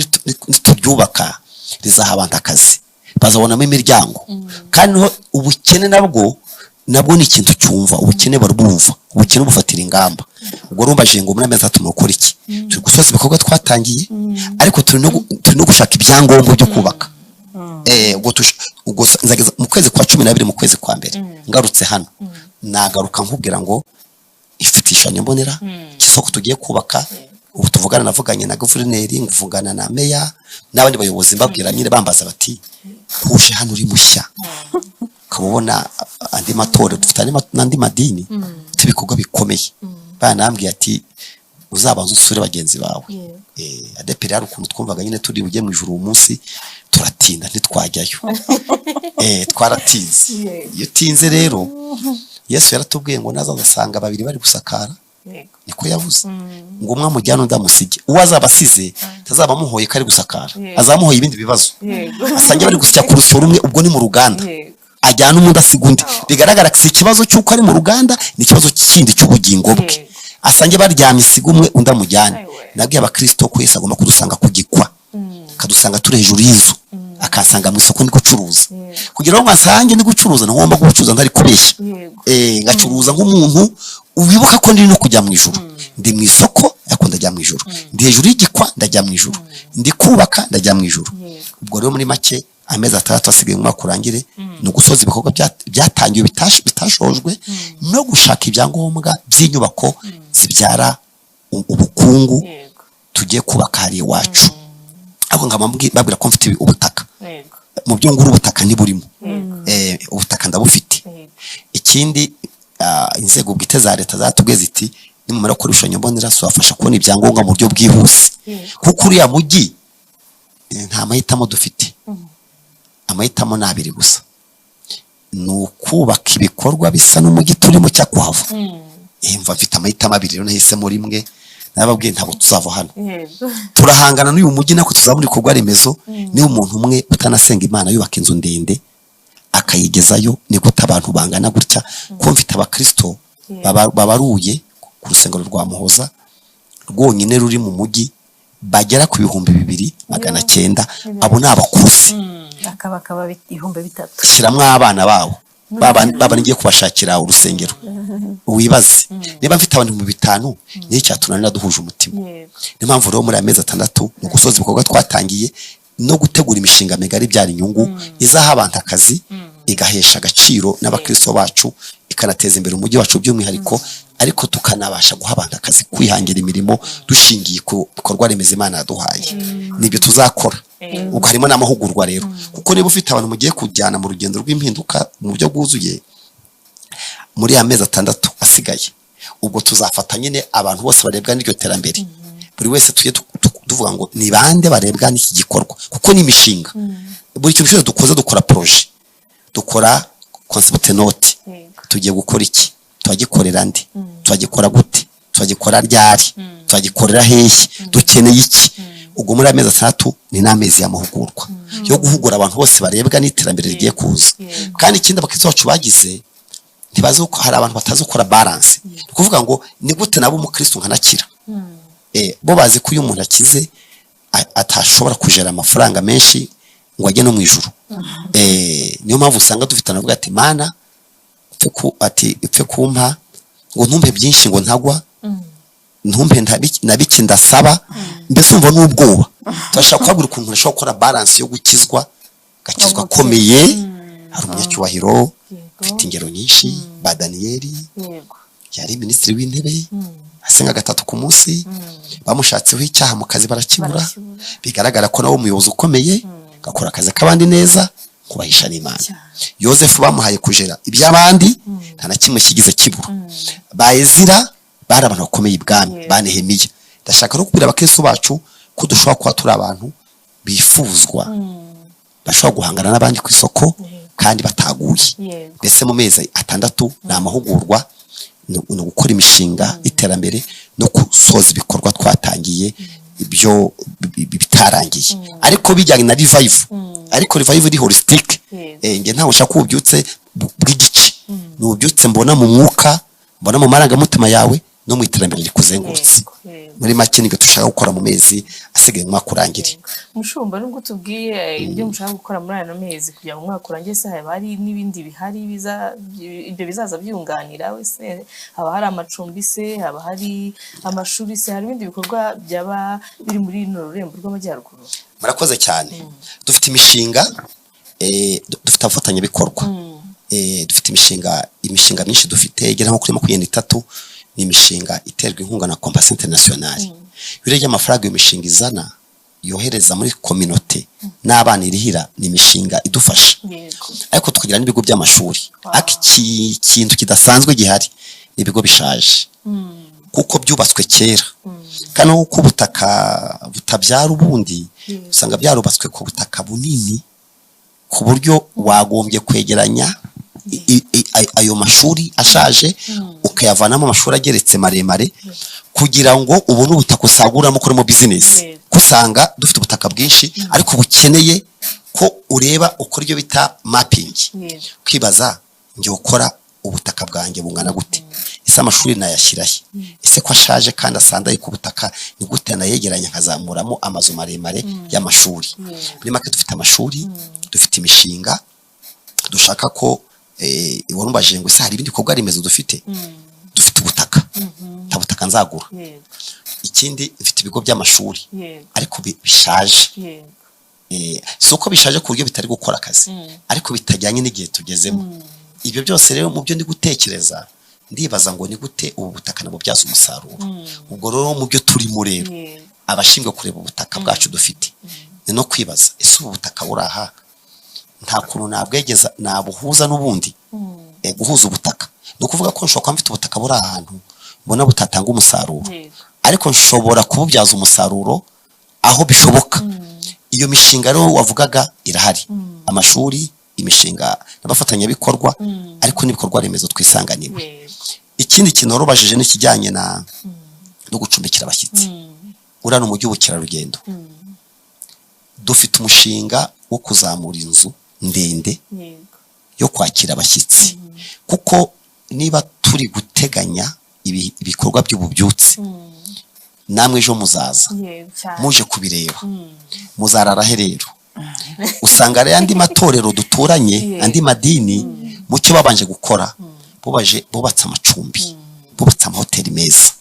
nituryubaka rizaha abantu akazi, bazabonamo imiryango. Kandi ubukene nabwo ni ikintu cyumva, ubukene barubumva, ubukene bufatira ingamba. Ubwo rumbaje ngo muri amezi 3 mukora iki? Turi gusoza ibikorwa twatangiye, ariko turi no gushaka ibyangombwa byo kubaka. Ubwo nzageza mu kwezi kwa 12 mu kwezi kwa mbere ngarutse hano, nagaruka nkubwira ngo ifitishanyo mbonera kisoko tugiye kubaka. Ubu tuvugana, navuganye na guverineri, nguvugana na meya n'abandi bayobozi, mbabwira nyine bambaza bati kuje hano uri mushya, kabona andi matora dufitanye n'andi madini ibikorwa bikomeye. Banambwiye ati uzabanza usure bagenzi bawe. Adeperi hari ukuntu twumvaga nyine turi bujye mu ijuru umunsi, turatinda ntitwajyayo. Twaratinze. Iyo tinze rero Yesu yaratubwiye ngo nazasanga babiri bari gusakara, niko yavuze ngo umwe amujyana undi amusige. Uwo azabasize tazaba muhoye kari gusakara, azamuhoye ibindi bibazo. Asange bari gusya ku rusoro rumwe, ubwo ni mu ruganda, ajyana umuntu asiga undi. Bigaragara ko ikibazo cy'uko ari mu ruganda ni ikibazo kindi cy'ubugingo bwe. Asange baryamye isiga umwe undi amujyana. Nabwiye abakristo ko Yesu agomba kudusanga ku gikwa, kadusanga turi hejuru y'inzu, akasanga mu isoko niko curuza. Kugira ngo asange ni gucuruza, ngomba gucuruza ntari kubeshya. Ngacuruza nk'umuntu ubibuka ko ndi no kujya mu ijuru. Ndi mu isoko yakunda ajya mu ijuru, ndi hejuru y'igikwa ndajya mu ijuru, ndi kubaka ndajya mu ijuru. Ubwo rero muri make amezi 3 asigaye mu kurangire no gusoza ibikorwa byatangiye bitashojwe, no gushaka ibyangombwa by'inyubako zibyara ubukungu tugiye kubaka hari iwacu. Abo babwira ko mfite ubutaka, mu byo nguru ubutaka ntiburimo. Ubutaka ndabufite. Ikindi inzego bwite za leta zatubweze iti nimumara gukora ibishushanyo mbonera swafasha kubona ibyangombwa mu buryo bwihuse, kuko uriya mujyi nta mahitamo dufite. Amahitamo nabiri gusa, nukubaka ibikorwa bisa n'umujyi turimo cya kuhava. Mva mfite amahitamo abiri, rero nahisemo rimwe. Nababwiye ntabwo tuzava hano, turahangana n'uyu mujyi nako tuzabura ibikorwa remezo. Ni umuntu umwe utanasenga Imana yubaka inzu ndende akayigezayo, ni gute abantu bangana gutya? Ko mfite abakristo babaruye ku rusengero rwa Muhoza rwonyine ruri mu mujyi bagera ku 2,900. Abo ni abakurusi, akaba 3,000. Shiramwe abana babo baba ngiye kubashakira urusengero. Wibaze niba mfite abantu 5,000 ni cyatunanira duhuje umutima. Ni mpamvu rero muri amezi 6 no gusoza ibikorwa twatangiye no gutegura imishinga migari byari inyungu izaha abantu akazi, igahesha agaciro n'abakristo bacu, ikanateza imbere umujyi wacu by'umwihariko, ariko tukanabasha guha abantu akazi, kwihangira imirimo dushingiye ku bikorwa remezo Imana yaduhaye. Nibyo tuzakora. Ubwo harimo n'amahugurwa rero, kuko niba ufite abantu mugiye kujyana mu rugendo rw'impinduka mu buryo bwuzuye muri amezi 6 asigaye, ubwo tuzafata nyine abantu bose barebwa n'iryo terambere. Buri wese tujye tuvuga ngo ni bande barebwa n'iki gikorwa, kuko ni imishinga. Buri kintu cyose dukoze, dukora projet, dukora concept note, tugiye gukora iki, twagikorera ndi, twagikora gute, twagikora ryari, twagikorera hehe, dukeneye iki. Ubwo muri amezi 3 ni n'amezi y'amahugurwa yo guhugura abantu bose barebwa n'iterambere rigiye kuza. Kandi ikindi abakristo bacu bagize, ntibazi uko hari abantu batazi gukora balance. Kuvuga ngo ni gute nabo umukristo nkanakira. Bo bazi ko uyu muntu akize atashobora kujera amafaranga menshi ngo ajye no mu ijuru. Niyo mpamvu usanga dufitana vuga ati Mana upfe kumpa ngo ntumpe byinshi ngo ntagwa, ntumpe nabiki ndasaba. Mbese umva n'ubwoba. Turashaka kwagura ukuntu urashobora gukora balance yo gukizwa, gakizwa akomeye. Hari umunyacyubahiro ufite ingero nyinshi, ba Daniyeli yari minisitiri w'intebe, asenga 3 ku munsi, bamushatseho icyaha mu kazi barakibura. Bigaragara ko nawo umuyobozi ukomeye, gakora akazi k'abandi neza, kubahisha n'Imana. Yosefu bamuhaye kujera iby'abandi, nta na kimwe kigize kibura. Ba Ezira bari abantu bakomeye ibwami, ba Nehemiya. Ndashaka no kubwira abakristo bacu ko dushobora kuba turi abantu bifuzwa, bashobora guhangana n'abandi ku isoko kandi bataguye. Mbese mu mezi 6 ni amahugurwa, no gukora imishinga iterambere, no gusoza ibikorwa twatangiye ibyo bitarangiye. Ariko bijyanye na revive, ariko revive iri holistic. Nge ntawe ushaka kubyutse bw'igice, n'ubyutse mbona mu mwuka, mbona mu marangamutima yawe, no mu iterambere rikuzengurutse. Muri make nibyo dushaka gukora mu mezi asigaye umwaka urangire. Mushumba nubwo tubwiye ibyo mushaka gukora muri aya mezi kugira ngo umwaka urangire, se haba hari n'ibindi bihari ibyo bizaza byunganira wese, haba hari amacumbi se, haba hari amashuri se, hari ibindi bikorwa byaba biri muri runo rurembo rw'amajyaruguru? Murakoze cyane. Dufite imishinga, dufite abafatanyabikorwa, dufite imishinga myinshi, dufite igera nko kuri 23. Ni imishinga iterwa inkunga na Compass International. Bireje amafaranga iyo mishinga izana yohereza muri community n'abana irihira, ni imishinga idufasha. Ariko tukagira n'ibigo by'amashuri. Iki kintu kidasanzwe gihari ni ibigo bishaje, kuko byubatswe kera, kandi uko ubutaka butabyara ubundi usanga byarubatswe ku butaka bunini, ku buryo wagombye kwegeranya ayo mashuri ashaje ukayavanamo amashuri ageretse maremare kugira ngo ubone ubutaka usaguramo ukoremo business. Kusanga dufite ubutaka bwinshi ariko bukeneye ko ureba ukora ibyo bita mapping, kwibaza ngiye ukora ubutaka bwanjye bungana gute, ese amashuri nayashyirahe, ese ko ashaje kandi asandaye ku butaka ni gute nayegeranya nkazamuramo amazu maremare y'amashuri. Muri make dufite amashuri, dufite imishinga, dushaka ko warumbaje ngo se hari ibindi bikorwa remezo dufite. Dufite ubutaka, nta butaka nzagura. Ikindi mfite ibigo by'amashuri ariko bishaje, si uko bishaje ku buryo bitari gukora akazi, ariko bitajyanye n'igihe tugezemo. Ibyo byose rero mu byo ndi gutekereza, ndibaza ngo ni gute ubu butaka nabubyaza umusaruro. Ubwo rero mu byo turimo rero, abashinzwe kureba ubutaka bwacu dufite ni no kwibaza, ese ubu butaka buri aha nta kuntu nabwegeza nabuhuza n'ubundi, guhuza ubutaka. No kuvuga ko nshobora kuba mfite ubutaka buri ahantu mbona butatanga umusaruro, ariko nshobora kububyaza umusaruro aho bishoboka. Iyo mishinga rero wavugaga irahari, amashuri, imishinga n'abafatanyabikorwa, ariko n'ibikorwa remezo twisanganiwe. Ikindi kintu warubajije n'ikijyanye no gucumbikira abashyitsi. Urana umujyi w'ubukerarugendo, dufite umushinga wo kuzamura inzu ndende yo kwakira abashyitsi, kuko niba turi guteganya ibikorwa by'ububyutse, namwe ejo muzaza muje kubireba, muzararahe rero. Usanga rero andi matorero duturanye, andi madini, mu cyo babanje gukora bubatse amacumbi, bubatse amahoteli meza.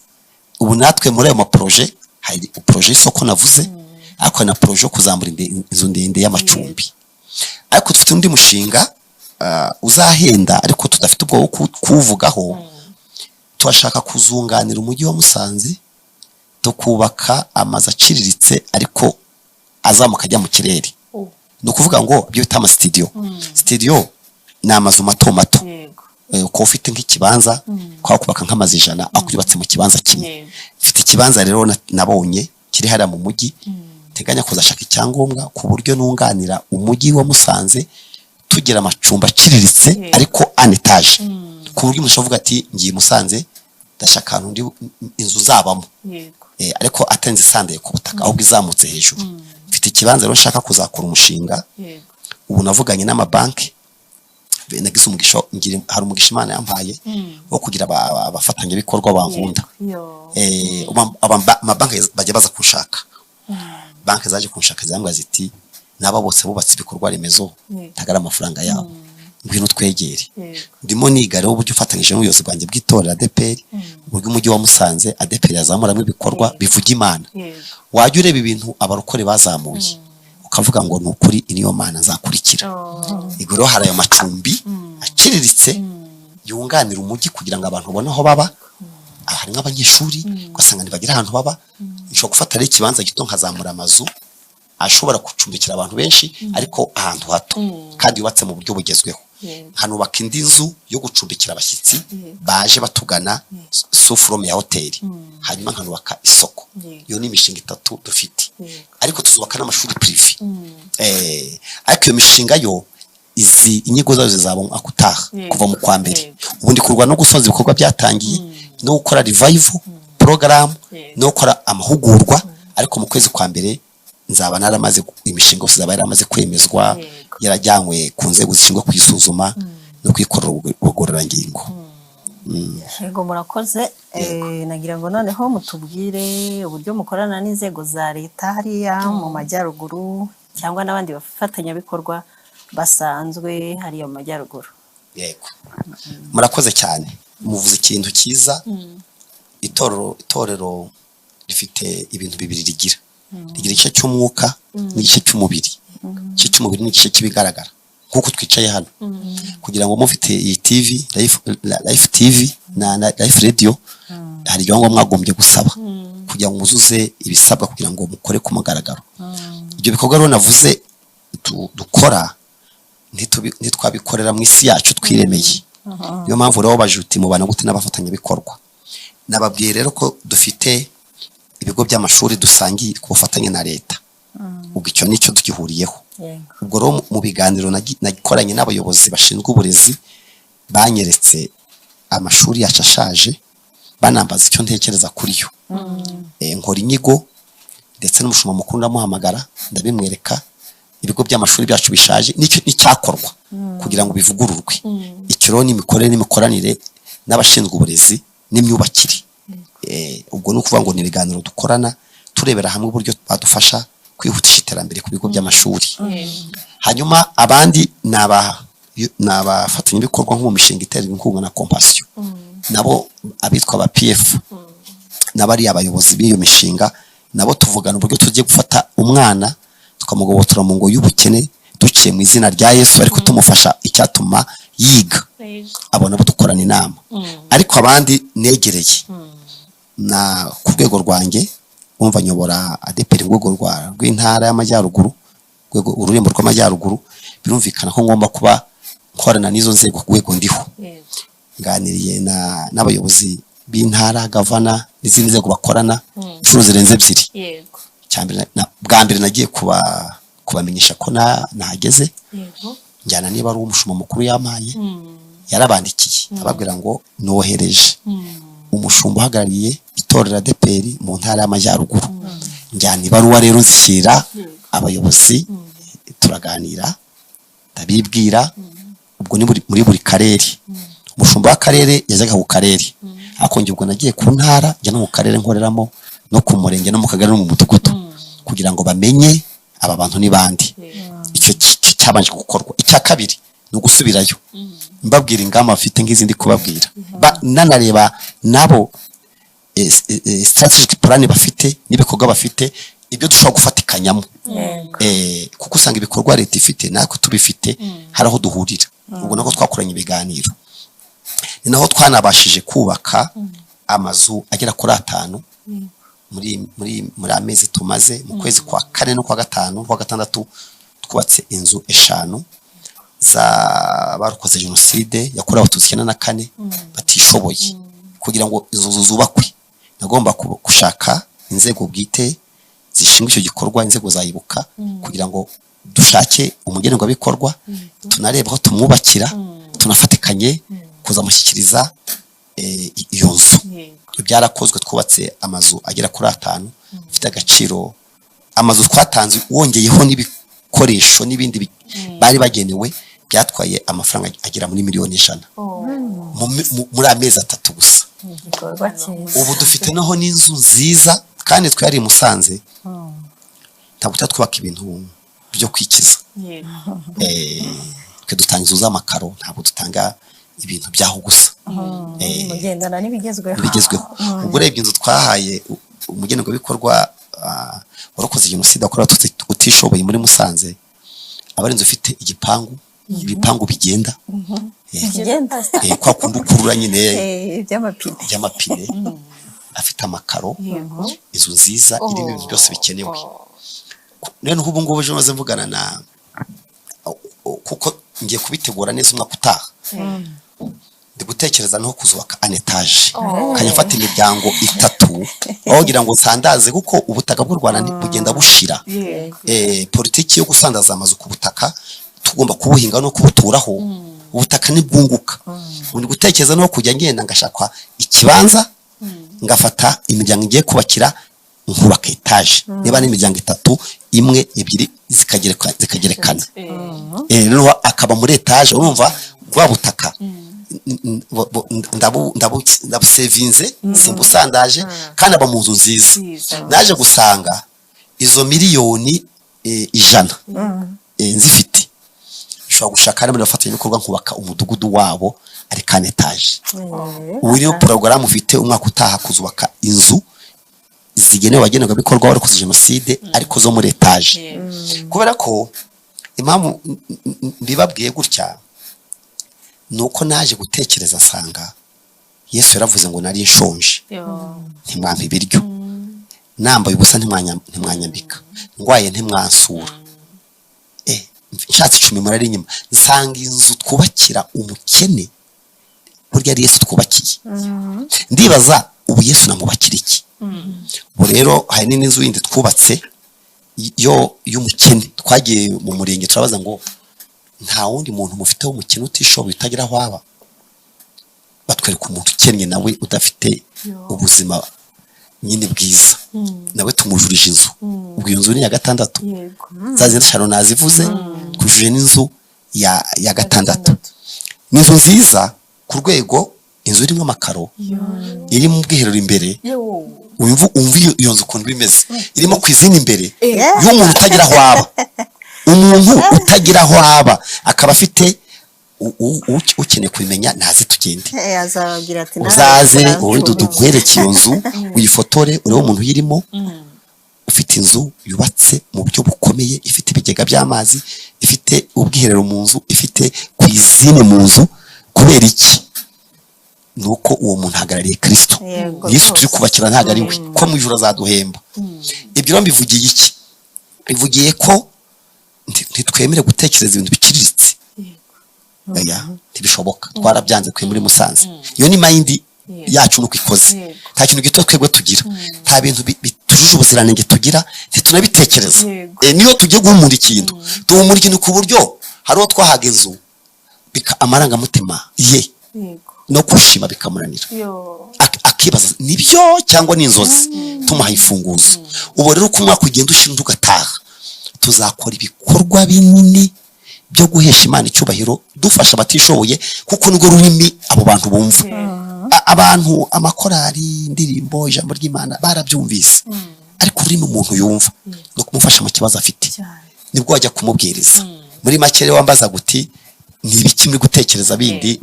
Ubu natwe muri ayo maproje, hari proje y'isoko navuze, ariko na proje yo kuzamura inzu ndende y'amacumbi. Ariko dufite undi mushinga uzahenda, ariko tudafite ubwo wo kuvugaho. Turashaka kuzunganira umujyi wa Musanze, tukubaka amazu aciriritse ariko azamuka ajya mu kirere. No kuvuga ngo byo bita ama studio. Studio ni amazu mato mato, uko ufite nk'ikibanza kwa kubaka nk'amazu 100 akubatse mu kibanza kimwe. Mfite ikibanza rero nabonye kiri hariya mu mujyi, teganya kuzashaka icyangombwa ku buryo nunganira umujyi wa Musanze, tugira amacumbi aciriritse ariko anetaje, ku buryo umuntu avuga ati ngiye Musanze ndashaka undi inzu zabamo, ariko atenze sandaye ku butaka ahubwo izamutse hejuru. Mfite ikibanza rero nshaka kuzakora umushinga. Ubu navuganye n'amabanki, nagize umugisha, hari umugisha Imana yampaye wo kugira abafatanyabikorwa bankunda. Amabanki bajya baza kunshaka, banki zaje kunshaka zambwa ziti naba bose bubatse ibikorwa remezo tagara amafaranga yabo, ngwino twegere. Ndimo niga rero uburyo ufatanyije n'ubuyobozi bwanjye bw'itorero ADEPR, uburyo umujyi wa Musanze ADEPR yazamuramo ibikorwa bivuga Imana. Wajya ureba ibintu abarokore bazamuye ukavuga ngo ni ukuri niyo Mana nzakurikira. Igoro hari ayo macumbi aciriritse yunganira umujyi kugira ngo abantu babone aho baba. Hari nk'abanyeshuri ugasanga ntibagira ahantu baba, nshobora gufata rero ikibanza gito nkazamura amazu ashobora gucumbikira abantu benshi ariko ahantu hato kandi yubatse mu buryo bugezweho. Hanubaka indi nzu yo gucumbikira abashyitsi baje batugana, sofrome ya hoteli, hanyuma nkanubaka isoko. Iyo ni imishinga 3 dufite, ariko tuzubaka n'amashuri privé. Ariko iyo mishinga yo izi inyigo zazo zizabonka akutaha kuva mu kwa mbere. Ubundi kurwa no gusoza ibikorwa byatangiye, no gukora revival program, no gukora amahugurwa, ariko mu kwezi kwa mbere nzaba naramaze imishinga yose zaba yaramaze kwemezwa, yarajyanywe ku nzego zishinzwe kwisuzuma no kwikorera ubugororangingo. yego murakoze. Nagira ngo noneho mutubwire uburyo mukorana n'inzego za leta hariya mu majyaruguru cyangwa n'abandi bafatanyabikorwa basanzwe hariya mu majyaruguru. yego murakoze cyane, muvuze ikintu cyiza. itorero rifite ibintu bibiri rigira igice cy'umwuka n'igice cy'umubiri. igice cy'umubiri ni igice kibigaragara nk'uko twicaye hano, kugira ngo mufite iyi TV Life TV na Life Radio, hari ibyo mwagombye gusaba kugira ngo muzuze ibisabwa kugira ngo mukore ku mugaragaro. Ibyo bikorwa rero navuze dukora ntitwabikorera mu isi yacu twiremeye. Niyo mpamvu rero bajuti mu bana gute n'abafatanyabikorwa. Nababwiye rero ko dufite ibigo by'amashuri dusangiye ku bufatanye na leta. Ubwo icyo nicyo tugihuriyeho. Ubwo rero mu biganiro nagikoranye n'abayobozi bashinzwe uburezi banyeretse amashuri yashashaje, banambaza icyo ntekereza kuri yo. Nkora inyigo ndetse n'umushumba mukuru ndamuhamagara ndabimwereka ibigo by'amashuri byacu bishaje n'icyakorwa kugira ngo bivugururwe. Icyo rero n'imikorere n'imikoranire n'abashinzwe uburezi n'imyubakire. Ubwo ni ukuvuga ngo ni ibiganiro dukorana turebera hamwe uburyo badufasha kwihutisha iterambere ku bigo by'amashuri. Hanyuma abandi n'abafatanyabikorwa nko mu mishinga iterwa inkunga na Compassion, nabo abitwa ba PF n'abari abayobozi b'iyo mishinga, nabo tuvugana uburyo tugiye gufata umwana tukamugobotora mu ngo y'ubukene duciye mu izina rya Yesu, ariko tumufasha icyatuma yiga. Abo nabo dukorana inama. Ariko abandi negereye na ku rwego rwanjye, umva nyobora ADEPR rwego rw'intara y'amajyaruguru, rwego ururembo rw'amajyaruguru, birumvikana ko ngomba kuba nkorana n'izo nzego ku rwego ndiho. Nganiriye n'abayobozi b'intara, gavana n'izindi nzego bakorana inshuro zirenze ebyiri. Bwa mbere nagiye kubamenyesha ko nahageze, njyana niba ari umushumba mukuru yampaye, yarabandikiye ababwira ngo nohereje umushumba uhagarariye itorero ADEPR mu ntara y'amajyaruguru. Njyana ibaruwa rero zishyira abayobozi, turaganira ndabibwira. Ubwo ni muri buri karere, umushumba w'akarere yajyaga ku karere, akongera ubwo nagiye ku ntara njya no mu karere nkoreramo, no ku murenge no mu kagari no mu mudugudu, kugira ngo bamenye aba bantu ni bandi. Icyo cyabanje gukorwa. Icya kabiri ni ugusubirayo mbabwira ingamba bafite nk'izindi kubabwira, nanareba nabo strategic plan bafite n'ibikorwa bafite, ibyo dushobora gufatikanyamo. Kuko usanga ibikorwa leta ifite nako tubifite hari aho duhurira. Ubwo nako twakoranye ibiganiro, ni naho twanabashije kubaka amazu agera kuri 5 muri amezi tumaze. Mu kwezi kwa 4 no kwa 5 kwa 6 twubatse inzu 5 za barukoze jenoside yakorewe Abatutsi 94 batishoboye. Kugira ngo izo zubakwe nagomba gushaka inzego bwite zishinzwe icyo gikorwa, inzego zayibuka, kugira ngo dushake umugenerwabikorwa, tunareba aho tumwubakira, tunafatikanye kuzamushyikiriza iyo nzu. Byarakozwe, twubatse amazu agera kuri 5 afite agaciro. Amazu twatanze wongeyeho n'ibikoresho n'ibindi bari bagenewe byatwaye amafaranga agera muri miliyoni 100 muri amezi 3 gusa. Ubu dufite naho n'inzu nziza, kandi twari Musanze ntabwo twubaka ibintu byo kwikiza. Twe dutanga inzu z'amakaro, ntabwo dutanga ibintu byaho gusa. Mugendana n'ibigezweho. Ubwo urebye inzu twahaye umugenerwabikorwa warakoze jenoside akora utishoboye muri Musanze, abari inzu ufite ibipangu bigenda, kwa kundi ukurura nyine by'amapine, afite amakaro, inzu nziza irimo ibintu byose bikenewe. None ubu ngubu ejo maze mvugana kuko ngiye kubitegura neza umwaka utaha. Ndi gutekereza no kuzubaka an etage, kanyafata imiryango 3 aho kugira ngo nsandaze, kuko ubutaka bw'u Rwanda bugenda bushira. Politiki yo gusandaza amazu ku butaka, tugomba kubuhinga no kubuturaho, ubutaka nibwunguka. Ndi gutekereza no kujya ngenda ngashakwa ikibanza, ngafata imiryango ngiye kubakira, nkubaka etage. Niba ni imiryango 3, 1, 2 zikagerekana, rero akaba muri etage. Urumva bwa butaka ndabusevinze simbusandaje kandi aba mu nzu nziza. Naje gusanga izo miliyoni 100 nzifite ushobora gushaka n'abandi bafatanya nkubaka umudugudu wabo ari kanetaje. Ubu niyo porogaramu ufite umwaka utaha kuzubaka inzu zigenewe abagenerwa bikorwa barakoze jenoside ariko zo muri etaje. Kubera ko impamvu mbibabwiye gutya nuko naje gutekereza nsanga Yesu yaravuze ngo nari nshonje ntimwampa ibiryo, nambaye ubusa ntimwanyambika, ngwaye ntimwansura. Nshatse 10 murari inyuma nsanga inzu twubakira umukene burya ari Yesu twubakiye. Ndibaza ubu Yesu namubakira iki? Bo rero hari n'inzu yindi twubatse yo y'umukene, twagiye mu murenge turabaza ngo nta wundi muntu mufite w'umukene utishoboye utagira aho aba. Batwereka umuntu ukennye nawe udafite ubuzima nyine bwiza, nawe tumujurije inzu. Ubwo iyo nzu ni ya 6 zaze ndashano nazivuze kujuje n'inzu ya 6. N'inzu nziza ku rwego inzu irimo amakaro, iri mu bwiherero imbere. Umva iyo nzu ukuntu bimeze, irimo kwizina imbere y'umuntu utagira aho aba. Umuntu utagira aho aba akaba afite ukeneye kubimenya naze tugende. Azababwira ati uzaze wowe dukwereke iyo nzu uyifotore urebe umuntu uyirimo. Ufite inzu yubatse mu buryo bukomeye, ifite ibigega by'amazi, ifite ubwiherero mu nzu, ifite kwizine mu nzu. Kubera iki? Nuko uwo muntu hagarariye Kristo. Yesu turi kubakira ntago ari we ko mu ijuru azaduhemba. Ibyo bivugiye iki? Bivugiye ko ntitwemere gutekereza ibintu biciriritse. Ntibishoboka, twarabyanze kwe muri Musanze. Iyo ni mind yacu nuko ikoze. Nta kintu gito twebwe tugira, nta bintu bitujuje ubuziranenge tugira, ntitunabitekereza. Niyo tujye guhumura ikintu, duhumura ikintu ku buryo hariho twahaga inzu amarangamutima ye no kushima bikamuranira, akibaza nibyo cyangwa n'inzozi. Tumuha ifunguzo. Ubu rero uko umwaka ugenda ushinga ugataha, tuzakora ibikorwa binini byo guhesha Imana icyubahiro dufasha abatishoboye, kuko nubwo rurimi abo bantu bumva. Abantu amakorari, indirimbo, ijambo ry'Imana barabyumvise, ariko ururimi umuntu yumva no kumufasha mu kibazo afite nibwo wajya kumubwiriza. Muri make rero wambaza guti ni ibiki muri gutekereza bindi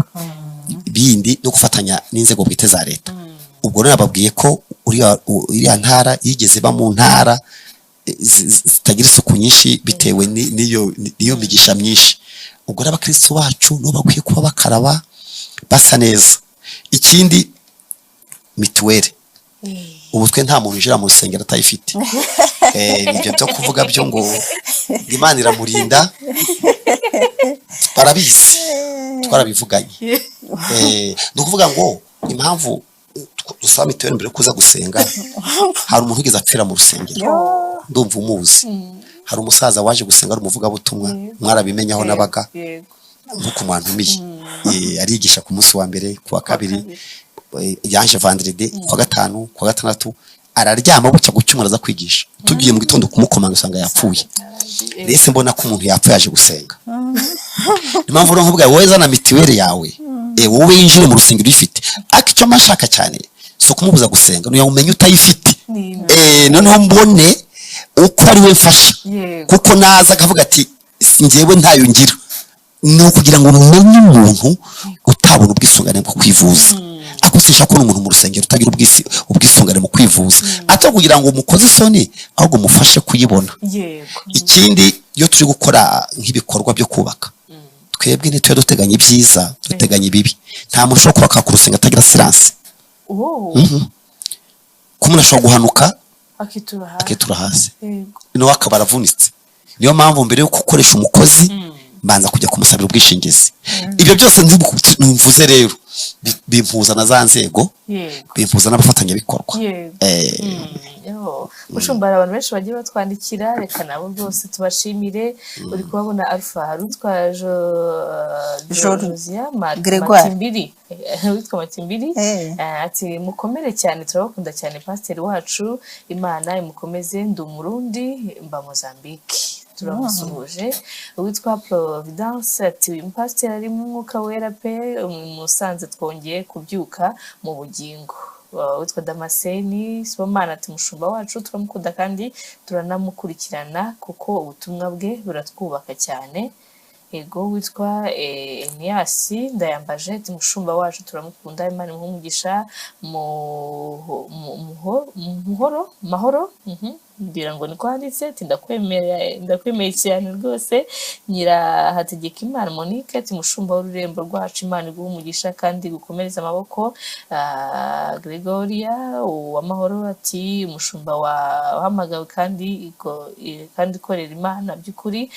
no gufatanya n'inzego bwite za leta. Ubwo rero nababwiye ko uriya ntara yigeze ba mu ntara zitagira isuku nyinshi bitewe n'iyo migisha myinshi. Ubwo n'abakristo bacu no bakwiye kuba bakaraba basa neza. Ikindi mituweli, ubu twe nta muntu ujira mu rusengero atayifite. Nibyo byo kuvuga byo ngo Imana iramurinda barabizi, twarabivuganye. No kuvuga ngo impamvu dusaba mituweli mbere kuza gusenga, hari umuntu ugeze apfira mu rusengero ndumva umuzi. Hari umusaza waje gusenga ari umuvugabutumwa, mwarabimenyaho nabaga nkuko mwantumiye. Arigisha ku munsi wa mbere, ku wa kabiri yanje vendredi, ku wa gatanu, ku wa gatandatu araryama bucya gucyumura za kwigisha. Tugiye mu gitondo kumukomanga usanga yapfuye. Rese mbona ko umuntu yapfuye yaje gusenga. Impamvu rero nkubwa wowe zana mituweli yawe, wowe yinjire mu rusengero ifite. Akico mashaka cyane so kumubuza gusenga no yamenye utayifite. Noneho mbone uko ari we mfasha, kuko naza akavuga ati njyewe ntayo ngira. No kugira ngo umenye umuntu utabona ubwisungane bwo kwivuza. Akosisha ko umuntu mu rusengero utagira ubwisungane mu kwivuza, ato kugira ngo umukoze isoni ahubwo mufashe kuyibona. Ikindi yo turi gukora nk'ibikorwa byo kubaka, twebwe ntituye duteganya ibyiza, duteganya ibibi. Nta muntu ushobora kubaka ku rusengero atagira silence. Ko umuntu ashobora guhanuka akitura hasi, no akabara avunitse. Niyo mpamvu mbere yo gukoresha umukozi banza kujya kumusabira ubwishingizi. Ibyo byose mvuze rero bimpuza na za nzego, bimpuza n'abafatanya bikorwa. Mushumbara abantu benshi bagiye batwandikira, reka nabo rwose tubashimire. Uri kubabona Alpha Harutwa Josia Matimbiri, witwa Matimbiri, ati mukomere cyane, turabakunda cyane pasiteri wacu, Imana imukomeze, ndi Umurundi mba Mozambique. turamusuhuje. Uwitwa Providence ati uyu mupasiteri ari mu mwuka wera pe, Musanze twongeye kubyuka mu bugingo. Witwa Damascene Sibomana ati umushumba wacu turamukunda kandi turanamukurikirana kuko ubutumwa bwe buratwubaka cyane. Ego witwa Eniasi Ndayambaje ati umushumba wacu turamukunda, Imana imuhe umugisha mahoro ngira ngo niko handitse ati ndakwemeye cyane rwose. Nyirahategekimana Monique ati umushumba w'ururembo rwacu, Imana iguhe umugisha kandi gukomereza amaboko. Gregoria Uwamahoro ati umushumba wahamagawe kandi ikorera Imana by'ukuri.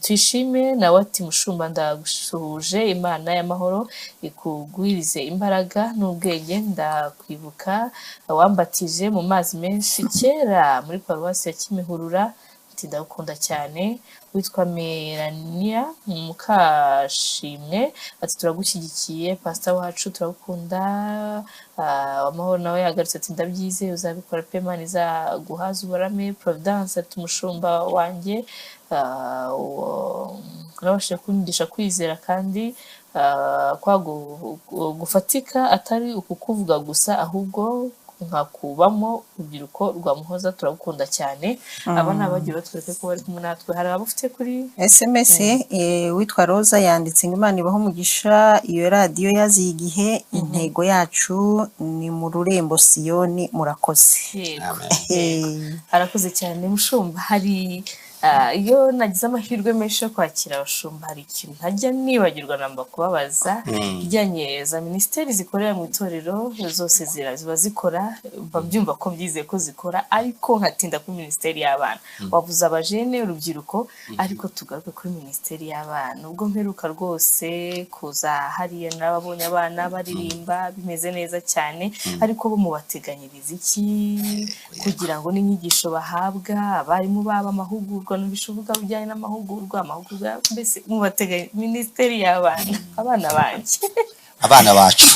Tuyishime nawe ati mushumba ndagusuhuje, Imana y'amahoro ikugwirize imbaraga n'ubwenge. Ndakwibuka wambatije mu mazi menshi kera muri paruwasi ya Kimihurura, ati ndagukunda cyane. Witwa Melania Mukashimwe ati turagushyigikiye pastor wacu turagukunda. Amahoro nawe yagarutse ati ndabyizeye uzabikora pe, Imana izaguhaza uburame. Providence ati umushumba wanjye nabashije kunyigisha kwizera kandi gufatika atari ukukuvuga gusa ahubwo nkakubamo urubyiruko rwa Muhoza turagukunda cyane. Aba ni abagiye batwereka ko bari kumwe natwe. Hari abafite kuri SMS witwa Roza yanditse ngo Imana ibaho umugisha, iyo radiyo yaziye igihe, intego yacu ni mu rurembo Siyoni, murakoze. Arakoze cyane mushumba. Hari iyo nagize amahirwe menshi yo kwakira abashumba, hari ikintu ntajya nibagirwa namba kubabaza ijyanye za minisiteri zikorera mu itorero zose ziba zikora, babyumva ko byizeye ko zikora, ariko nkatinda kuri minisiteri y'abana. Wavuze abajene urubyiruko, ariko tugaruke kuri minisiteri y'abana. Ubwo mperuka rwose kuza hariya n'ababonye abana baririmba bimeze neza cyane, ariko bo mubateganyiriza iki kugira ngo n'inyigisho bahabwa abarimu baba amahugurwa n'ibishoboka bijyanye n'amahugurwa mbese mubateganya minisiteri y'abana, abana banjye abana bacu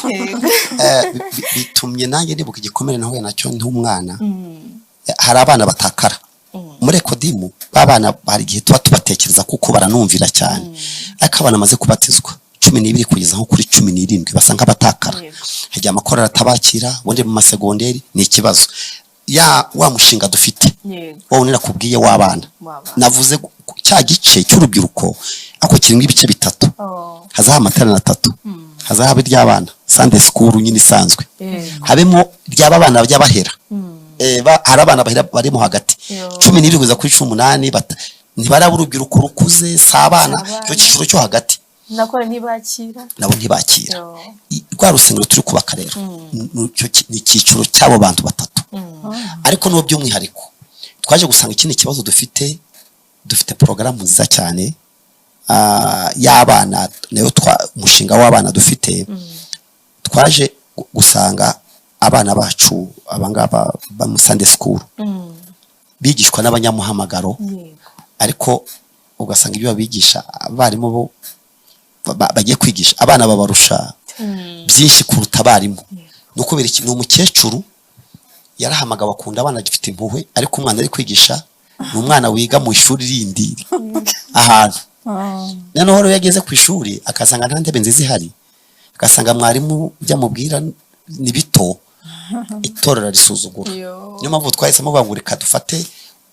bitumye nanjye nibuka igikomere nahuye nacyo ndi umwana. Hari abana batakara muri ekodimu, babana hari igihe tuba tubatekereza kuko baranumvira cyane, ariko abana amaze kubatizwa 12 kugeza nko kuri 17 basa nk'abatakara. Hagiye amakorera atabakira, ubundi mu masegonderi ni ikibazo. Wa mushinga dufite wowe nirakubwiye w'abana, navuze cya gice cy'urubyiruko ako kirimo ibice bitatu. Hazaha amaterana 3, hazaha iry'abana Sunday school nyine isanzwe, habemo ry'abana by'abahera. Hari abana bahera barimo hagati 12 kugeza kuri 18, ntibaraba urubyiruko rukuze, sabana cyo cyiciro cyo hagati nakora ntibakira nabo ntibakira. Rwa rusengero turi kubaka rero ni icyiciro cy'abo bantu batatu. Ariko no by'umwihariko twaje gusanga ikindi kibazo dufite porogaramu nziza cyane y'abana, nayo umushinga w'abana dufite. Twaje gusanga abana bacu abangaba ba mu Sunday school bigishwa n'abanyamuhamagaro, ariko ugasanga ibyo babigisha abarimu bo bagiye kwigisha abana babarusha byinshi kuruta abarimu. No kubera iki, umukecuru yarahamagawe akunda abana agifite impuhwe, ariko umwana ari kwigisha ni umwana wiga mu ishuri rindi ahantu. Noneho rero yageze ku ishuri akasanga nta ntebe nziza ihari, akasanga mwarimu byamubwira ni bito, itorero risuzugura. Niyo mpamvu twahisemo bangurika dufate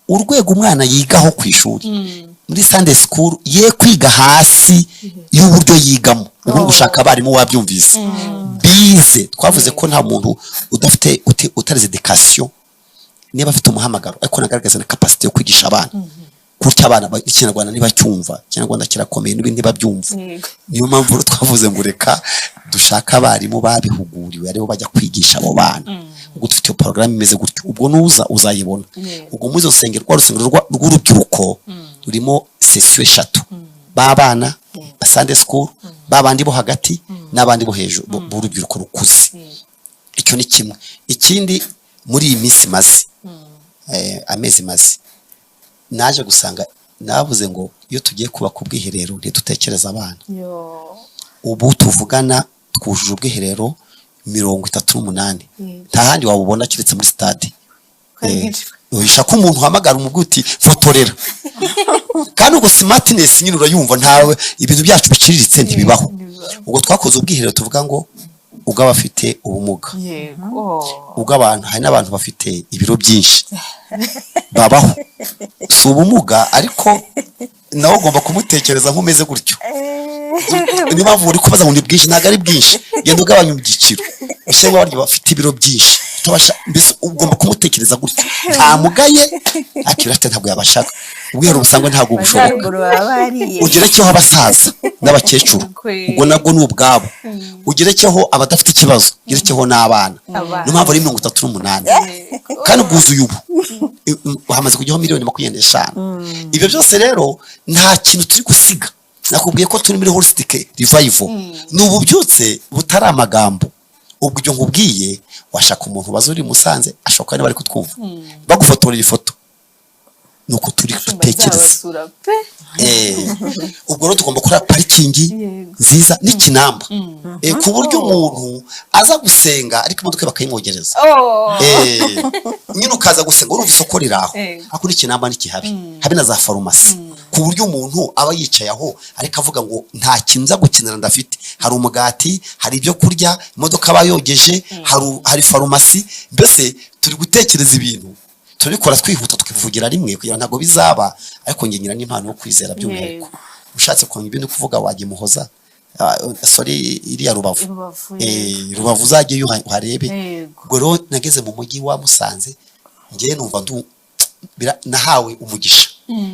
urwego umwana yigaho ku ishuri muri Sunday school, ye kwiga hasi y'uburyo yigamo. Ubu gushaka abarimu wabyumvise bize. Twavuze ko nta muntu udafite utarize education niba afite umuhamagaro, ariko nagaragaza na capacity yo kwigisha abana. Kurya abana ikinyarwanda niba cyumva, ikinyarwanda kirakomeye n'ibindi babyumva. Niyo mpamvu twavuze ngo reka dushaka abarimu babihuguriwe aribo bajya kwigisha abo bana. Ubwo dufite program imeze gutyo, ubwo nuza uzayibona. Ubwo muri zo rusengero rw'urubyiruko rurimo session 3, babana Sunday school, babandi bo hagati n'abandi bo hejuru b'urubyiruko rukuze. Icyo ni kimwe. Ikindi muri iyi minsi maze amezi maze naje gusanga, navuze ngo iyo tugiye kubaka ubwiherero ntidutekereza abana. Ubu tuvugana twujuje ubwiherero 38, nta handi wabubona kiretse muri stade. Uhisha ko umuntu uhamagara umuguti fotorera kandi ubwo smartness nyine urayumva ntawe ibintu byacu biciriritse ntibibaho. Ubwo twakoze ubwiherero tuvuga ngo ubw'abafite ubumuga, ubw'abantu, hari n'abantu bafite ibiro byinshi babaho, si ubumuga ariko nawe ugomba kumutekereza nk'umeze gutyo. Niyo mpamvu uri kubaza ngo ni bwinshi, ntabwo ari bwinshi, genda ugabanya ibyiciro. Usanga barya bafite ibiro byinshi, mbese ugomba kumutekereza gutyo, nta mugaye akira afite ntabwo yabashaka. Ubwiherero busangwa ntabwo bushoboka, ugerekeho abasaza n'abakecuru, ubwo nabwo ni ubwabo, ugerekeho abadafite ikibazo, ugerekeho n'abana. Niyo mpamvu ari 38 kandi bwuzuye ubu hamaze kujyaho miliyoni 25. Ibyo byose rero nta kintu turi gusiga. Nakubwiye ko turi muri holistic revival, ni ububyutse butari amagambo. Ubwo ibyo nkubwiye washaka umuntu bazuri Musanze ashoka niba ari kutwumva bagufotorera ifoto, nuko turi gutekereza. Ubwo rero tugomba gukora parikingi nziza n'ikinamba, ku buryo umuntu aza gusenga ariko imodoka bakayimwogereza. Nyine ukaza gusenga urumva isoko riraho, ako n'ikinamba n'ikihabi, habe na za farumasi, ku buryo umuntu aba yicaye aho ariko avuga ngo nta kintu nza gukenera ndafite. Hari umugati, hari ibyo kurya, imodoka bayogeje, hari farumasi. Mbese turi gutekereza ibintu turabikora twihuta tukivugira rimwe kugira ntago bizaba, ariko ngenyira n'impano yo kwizera by'umwihariko. Ushatse konga ibintu kuvuga wagiye Muhoza, sorry iriya Rubavu uzajye uharebe. Ubwo rero nageze mu mujyi wa Musanze, ngiye numva nahawe umugisha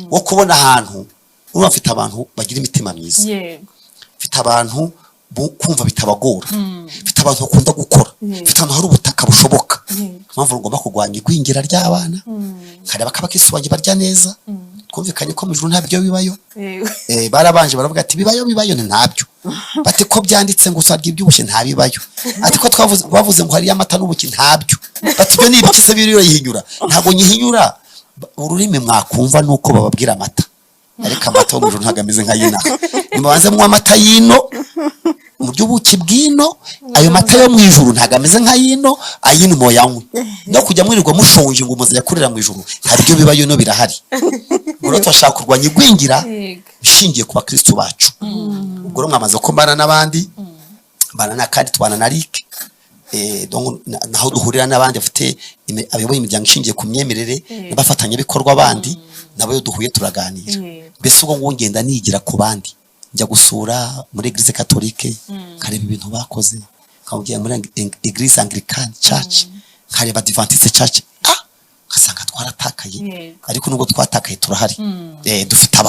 wo kubona ahantu urumva mfite abantu bagira imitima myiza, mfite abantu kumva bitabagora, mfite abantu bakunda gukora, mfite ahantu hari ubutaka bushoboka. Mpamvu ngomba kurwanya igwingira ry'abana, kareba kabakisubange barya neza. Twumvikanye ko mu ijuru nta biryo bibayo. Barabanje baravuga ati bibayo ntabyo. Bati ko byanditse ngo usarya ibyubushye nta bibayo. Ati ko bavuze ngo hari amata n'ubuki ntabyo. Bati byo ni ibikize biriyo yihinyura. Ntago nyihinyura, ururimi mwakumva nuko bababwira amata. Ariko amata yo mu ijuru ntago ameze nka yina. Nimubanze mu amata yino, mu by'ubuki bwino, ayo mata yo mu ijuru ntago ameze nka yino, ayino moyanywe. No kujya mwirirwa mushonje ngo muzajya kurira mu ijuru, nta biryo bibayo no birahari. Ubwo twashaka kurwanya igwingira bishingiye ku bakristo bacu. Ubwo rero mwamaze ko mbana n'abandi, mbana na kandi tubana na Rick, naho duhurira n'abandi bafite abayoboye imiryango ishingiye ku myemerere n'abafatanya bikorwa abandi, nabo duhuye turaganira. Mbese ubwo ngo ngenda nigira ku bandi, njya gusura muri Eglise Catholique, kareba ibintu bakoze, kamugiye muri Eglise Anglican Church, kareba Adventist Church, kasanga twaratakaye, ariko nubwo twatakaye turahari. Dufite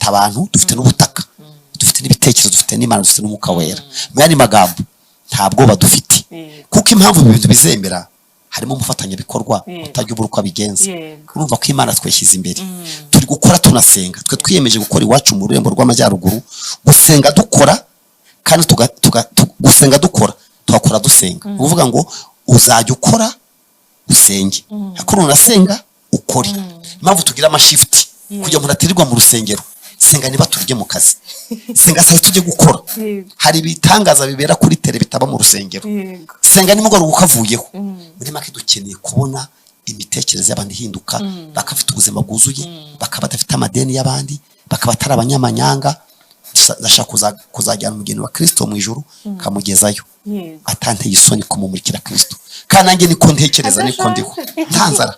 abantu, dufite n'ubutaka, dufite n'ibitekerezo, dufite n'Imana, dufite n'Umwuka Wera. Mu yandi magambo ntabwo badufite, kuko impamvu ibintu bizemera harimo umufatanya bikorwa utajya ubura uko abigenza. Urumva ko Imana tweshyize imbere, turi gukora tunasenga. Twe twiyemeje gukora iwacu mu rurembo rw'amajyaruguru, gusenga dukora, kandi gusenga dukora tukakora dusenga. Uvuga ngo uzajya ukora usenge, akora unasenga ukore. Impamvu tugira amashifti kugira ngo natirirwa mu rusengero. Senga niba turye mu kazi, senga saa tujye gukora. Hari ibitangaza bibera kuri tele bitaba mu rusengero. Senga nimugoroba ukavuyeho. Muri make dukeneye kubona imitekerereze y'abandi hinduka, bakafite ubuzima bwuzuye, bakaba badafite amadeni y'abandi, bakaba atari abanyamanyanga. Ndashaka kuzajyana umugeni wa Kristo mu ijuru, kamugezayo atanteye isoni kumumurikira Kristo. Kandi nanjye niko ntekereza, niko ndiho ntanzara.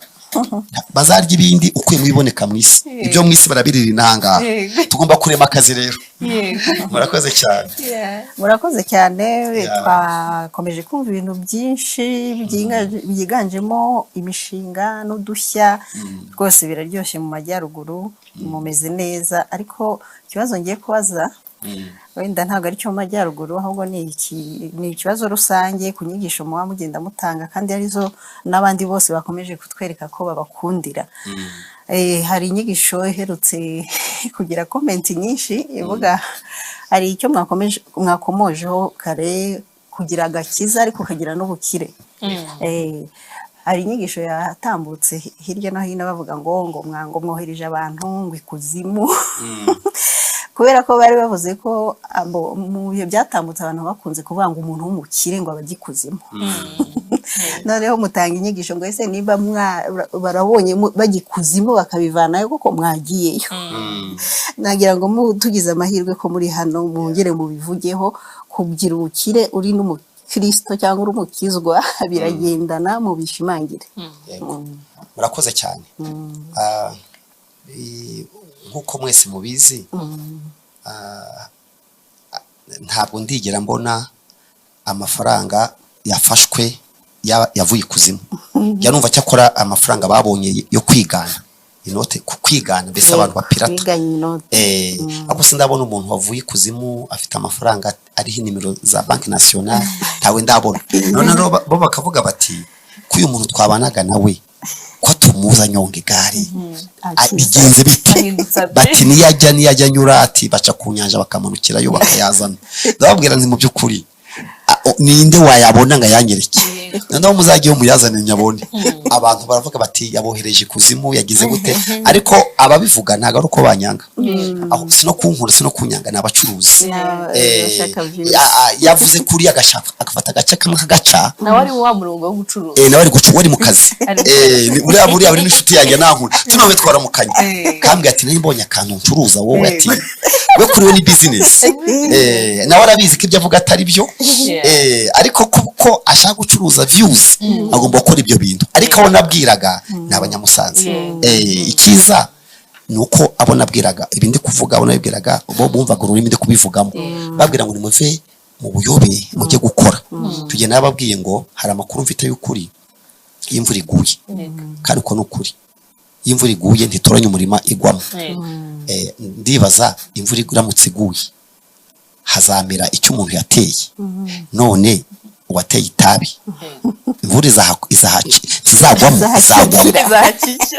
Bazarya ibindi ukuye mubiboneka mu isi, ibyo mu isi barabirira inanga. Tugomba kurema akazi rero. Murakoze cyane. Murakoze cyane. Twakomeje kumva ibintu byinshi byiganjemo imishinga n'udushya, rwose biraryoshye mu majyaruguru, mumeze neza. Ariko ikibazo ngiye kubaza wenda ntabwo ari cyo mu majyaruguru, ahubwo ni ikibazo rusange ku nyigisho muba mugenda mutanga, kandi arizo n'abandi bose bakomeje kutwereka ko babakundira. Hari inyigisho iherutse kugira komenti nyinshi ivuga, hari icyo mwakomojeho kare, kugira agakiza ariko kagira n'ubukire. Hari inyigisho yatambutse hirya no hino bavuga ngo mwohereje abantu ngo ikuzimu. Kubera ko bari bavuze ko mu bihe byatambutse abantu bakunze kuvuga ngo umuntu w'umukire ngo abajye ikuzimu. noneho mutanga inyigisho ngo ese niba barabonye bagikuzimu bakabivanayo kuko mwagiyeyo. Nagira ngo tugize amahirwe ko muri hano mwongere mubivugeho, kugira ubukire uri n'umukristo cyangwa uri umukizwa biragendana mu bishimangire. Murakoze cyane. Nkuko mwese mubizi, ntabwo ndigera mbona amafaranga yafashwe yavuye ikuzimu. Yarumva cyakora amafaranga babonye yo kwigana inote, kwigana mbese abantu bapirata. Ako sindabona umuntu wavuye ikuzimu afite amafaranga ariho nimero za Banki Nationale, ntawe ndabona. None bo bakavuga bati ko uyu muntu twabanaga nawe ko tumuza nyonga igare bigenze bite, bati niyajya nyura, ati baca ku nyanja bakamanukirayo bakayazana. Ndababwira nti mu by'ukuri ninde wayabona nga yanyereke, noneho muzagiye muyazane nyabone. Abantu baravuga bati yabohereje kuzimu yagize gute, ariko ababivuga ntago ari uko banyanga, aho sino kunkura sino kunyanga n'abacuruzi. Yavuze kuri agashaka akafata agace kamwe kagaca, nawe ari wa murongo wo gucuruza, nawe ari gucuruza, wari mu kazi. Buriya buri n'inshuti yanjye nankura tunawe twaramukanye, kambwe ati nari mbonye akantu ncuruza, wowe ati we kuri we ni business. Nawe arabizi ko ibyo avuga atari byo, ariko kuko ashaka gucuruza views agomba gukora ibyo bintu. Ariko abo nabwiraga ni abanyamusanze. Ikiza nuko abo nabwiraga ibindi kuvuga, abo nabwiraga bo bumvaga ururimi ndi kubivugamo, babwira ngo nimuve mu buyobe mujye gukora. Tugenda nababwiye ngo hari amakuru mfite y'ukuri, imvura iguye kandi uko n'ukuri, imvura iguye ntitoranya umurima igwamo. Ndibaza imvura iramutse iguye hazamera icyo umuntu yateye. None uwateye itabi imvura izagwamo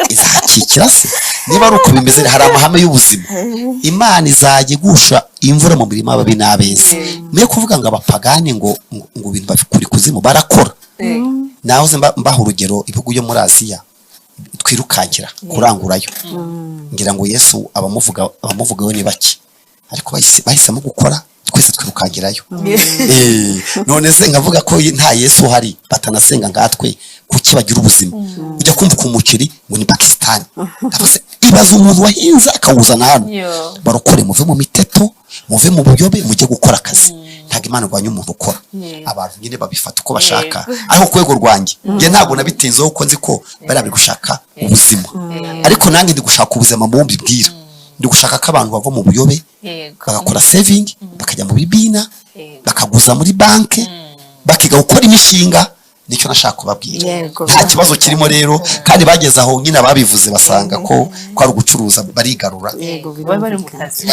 izahakikira se. Niba ari uko bimeze, hari amahame y'ubuzima. Imana izajya igusha imvura mu mirima y'ababi n'abeza. Mwe kuvuga ngo abapagani ngo ibintu babikura ikuzimu barakora. Nahoze mbaha urugero ibihugu byo muri Aziya twirukankira kurangurayo, ngira ngo Yesu abamuvugaho ni bake, ariko bahisemo gukora twese twirukankirayo. None se nkavuga ko nta Yesu uhari batanasenga ngatwe, kuki bagira ubuzima? Ujya kumva ku muceri ngo ni Pakistan, ibaza umuntu wahinze akawuzana hano. Barokore muve mu miteto, muve mu buyobe, mujye gukora akazi. Ntago Imana rwanya umuntu ukora. Abantu nyine babifata uko bashaka, aho kwego rwanjye nge ntago nabitinzeho uko nzi ko bari gushaka ubuzima. Ariko nange ndi gushaka ubuzima mu mbibwira, ndi gushaka ko abantu bava mu buyobe bagakora saving, bakajya mu bibina, bakaguza muri banki, bakiga gukora imishinga. Nicyo nashaka kubabwira. Nta kibazo kirimo rero, kandi bageze aho nyine ababivuze basanga ko ari ugucuruza barigarura. bari mu kazi.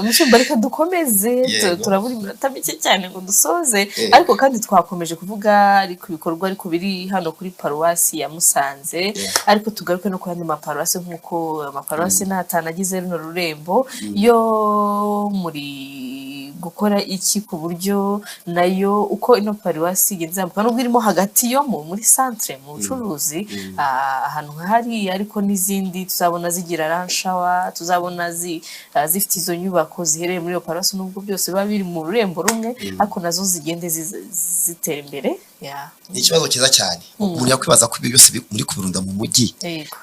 Mushumba reka dukomeze, turabura iminota mike cyane ngo dusoze, ariko kandi twakomeje kuvuga ariko ibikorwa ariko biri hano kuri paruwasi ya Musanze, ariko tugaruke no ku yandi maparuwasi nk'uko amaparuwasi natanagize runo rurembo yo muri gukora iki ku buryo nayo uko ino paruwasi izamuka, nubwo irimo hagati yo muri centre mu bucuruzi ahantu hari, ariko n'izindi tuzabona zigira ranshawa, tuzabona zifite izo nyubako zihereye muri iyo paruwasi, nubwo byose biba biri mu rurembo rumwe, ariko nazo zigende zitera imbere. Ni ikibazo cyiza cyane. Umuntu yakwibaza ko ibyo byose muri kubirunda mu mujyi,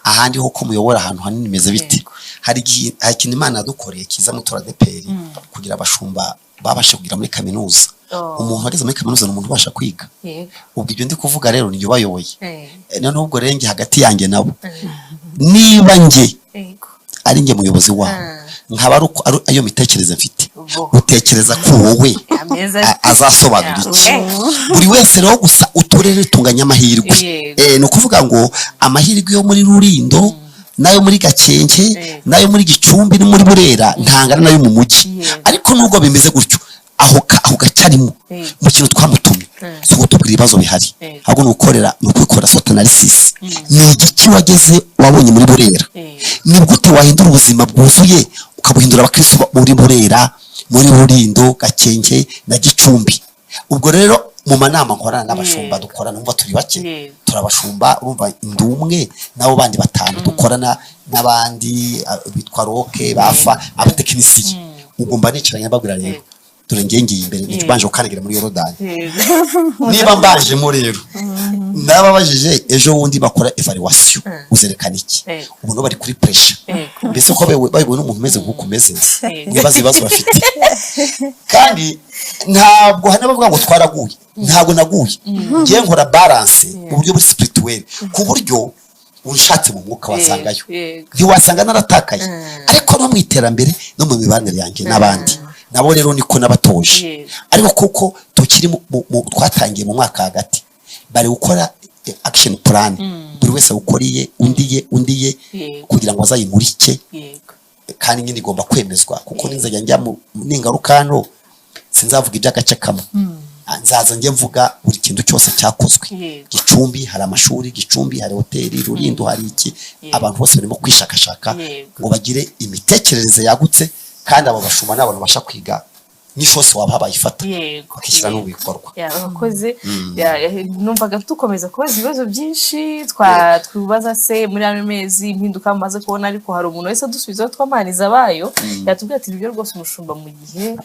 ahandi ho ko muyobora ahantu hanini meze biti. Hari ikintu Imana yadukoreye kiza mu turadeperi kugira abashumba babashe kugira muri kaminuza. Umuntu wageze muri kaminuza ni umuntu ubasha kwiga. Ubwo ibyo ndi kuvuga rero ni bayoboye. Noneho ubwo renge hagati yanjye nabo, niba nge ari nge muyobozi wabo, nkaba ari ayo mitekerereze mfite, utekereza ko wowe azasobanura iki? Buri wese rero gusa uturere tunganya amahirwe. Ni ukuvuga ngo amahirwe yo muri Rulindo nayo muri Gakenke nayo muri Gicumbi no muri Burera ntangana nayo mu mujyi. Ariko nubwo bimeze gutyo, aho gacarimo mu kintu twamutumye so gutubwira ibibazo bihari, ahubwo nukorera nukwikora SWOT analysis. Ni igiki wageze wabonye muri Burera? Ni gute wahindura ubuzima bwuzuye ukabuhindura abakristo muri Burera, muri Rulindo, Gakenke na Gicumbi? Ubwo rero mu manama nkorana n'abashumba dukorana, numva turi bake, turabashumba urumva indumwe nabo bandi batanu dukorana n'abandi bitwa Roke bafa abatekinisiye. Ugomba nicaranye babwira rero dore ngiye imbere Yego. mbanje gukandagira muri Yorodani Yego. niba mbanjemo rero nababajije ejo wundi bakora evaluation uzerekana iki Yego. ubu no bari kuri pressure Yego. mbese ko bayobowe n'umuntu umeze nk'uko umeze Yego. mwibaza ibibazo bafite kandi ntabwo hano bavuga ngo twaraguye ntabwo naguye ngiye nkora balance mu buryo buri spirituel ku buryo unshatse mu mwuka wasangayo Yego. ntiwasanga naratakaye ariko no mu iterambere no mu mibanire yanjye n'abandi nabo rero niko nabatoje Yego. ariko kuko tukiri twatangiye mu mwaka hagati bari gukora action plan buri wese ukoriye undiye Yego. kugira ngo azayimurike Yego. kandi nyine igomba kwemezwa kuko ninzajya njya mu ningaruka hano sinzavuga iby'agace kamwe nzaza njye mvuga buri kintu cyose cyakozwe Yego. Gicumbi hari amashuri Gicumbi hari hoteli Rulindo hari iki Yego. abantu bose barimo kwishakashaka Yego. ngo bagire imitekerereze yagutse kandi abo bashuma n'abantu basha kwiga n'ishose waba bayifata Yego. bakishyira no bikorwa Abakozi numvaga tukomeza kubaza ibibazo byinshi twibaza se muri ano mezi impinduka amaze kubona ariko hari umuntu wese adusubizaho twamaniza abayo yatubwira ati ibyo rwose umushumba mu gihe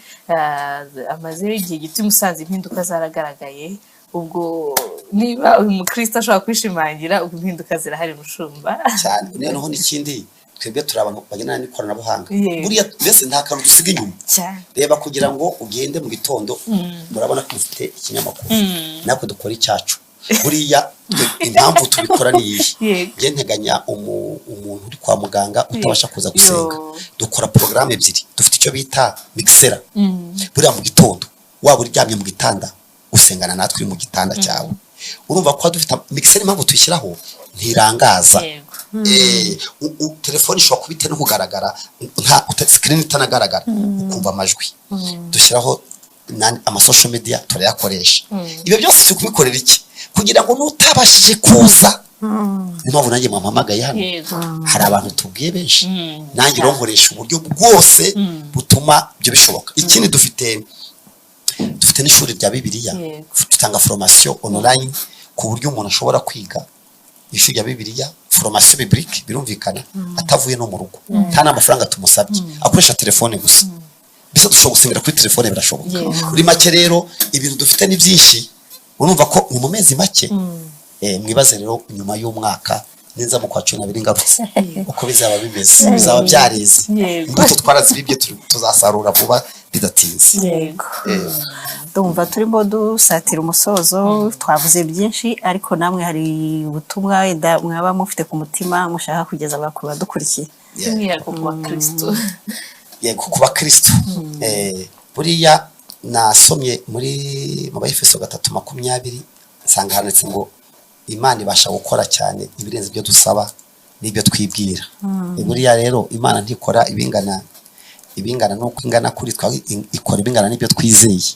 amaze igihe gito Musanze impinduka zaragaragaye ubwo niba uyu mukristo ashobora kwishimangira ubwo impinduka zirahari mushumba cyane noneho n'ikindi twebwe turi abantu bagendana n'ikoranabuhanga Yego. buriya mbese nta kantu dusiga inyuma cyane reba kugira ngo ugende mu gitondo murabona ko ufite ikinyamakuru natwe dukora icyacu buriya impamvu tubikora ni iyi Yego. njye nteganya umuntu uri kwa muganga utabasha kuza gusenga Yo. dukora porogaramu ebyiri dufite icyo bita mixera buriya mu gitondo waba uryamye mu gitanda usengana natwe uri mu gitanda cyawe urumva ko dufite mixera impamvu tuyishyiraho ntirangaza Yego. telefone ishobora kuba ite no kugaragara nta screen itanagaragara ukumva amajwi dushyiraho amasocial media turayakoresha ibyo byose turi kubikorera iki kugira ngo nutabashije kuza niyo mpamvu nanjye mumpamagaye hano Yego. hari abantu tubwiye benshi nanjye ronkoresha uburyo bwose butuma ibyo bishoboka ikindi dufite n'ishuri rya Bibiliya Yego. dutanga formation online ku buryo umuntu ashobora kwiga ishuri rya Bibiliya formation biblique birumvikana atavuye no mu rugo nta n'amafaranga tumusabye akoresha telefone gusa bisa dushobora gusengera kuri telefone birashoboka muri make rero ibintu dufite ni byinshi urumva ko ni mu mezi make mwibaze rero nyuma y'umwaka neza mu kwa 12 ngarutse uko bizaba bimeze bizaba byareze Yego. imbuto twarazibibye tuzasarura vuba bidatinze Yego. ndumva turimo dusatira umusozo twavuze byinshi ariko namwe hari ubutumwa wenda mwaba mufite ku mutima mushaka kugeza ku badukurikiye by'umwihariko ku bakristo yego ku bakristo buriya nasomye mu Efeso 3:20 nsanga handitse ngo Imana ibasha gukora cyane ibirenze ibyo dusaba n'ibyo twibwira buriya rero Imana ntikora ibingana nuko ingana kuri twa ikora ibingana n'ibyo twizeye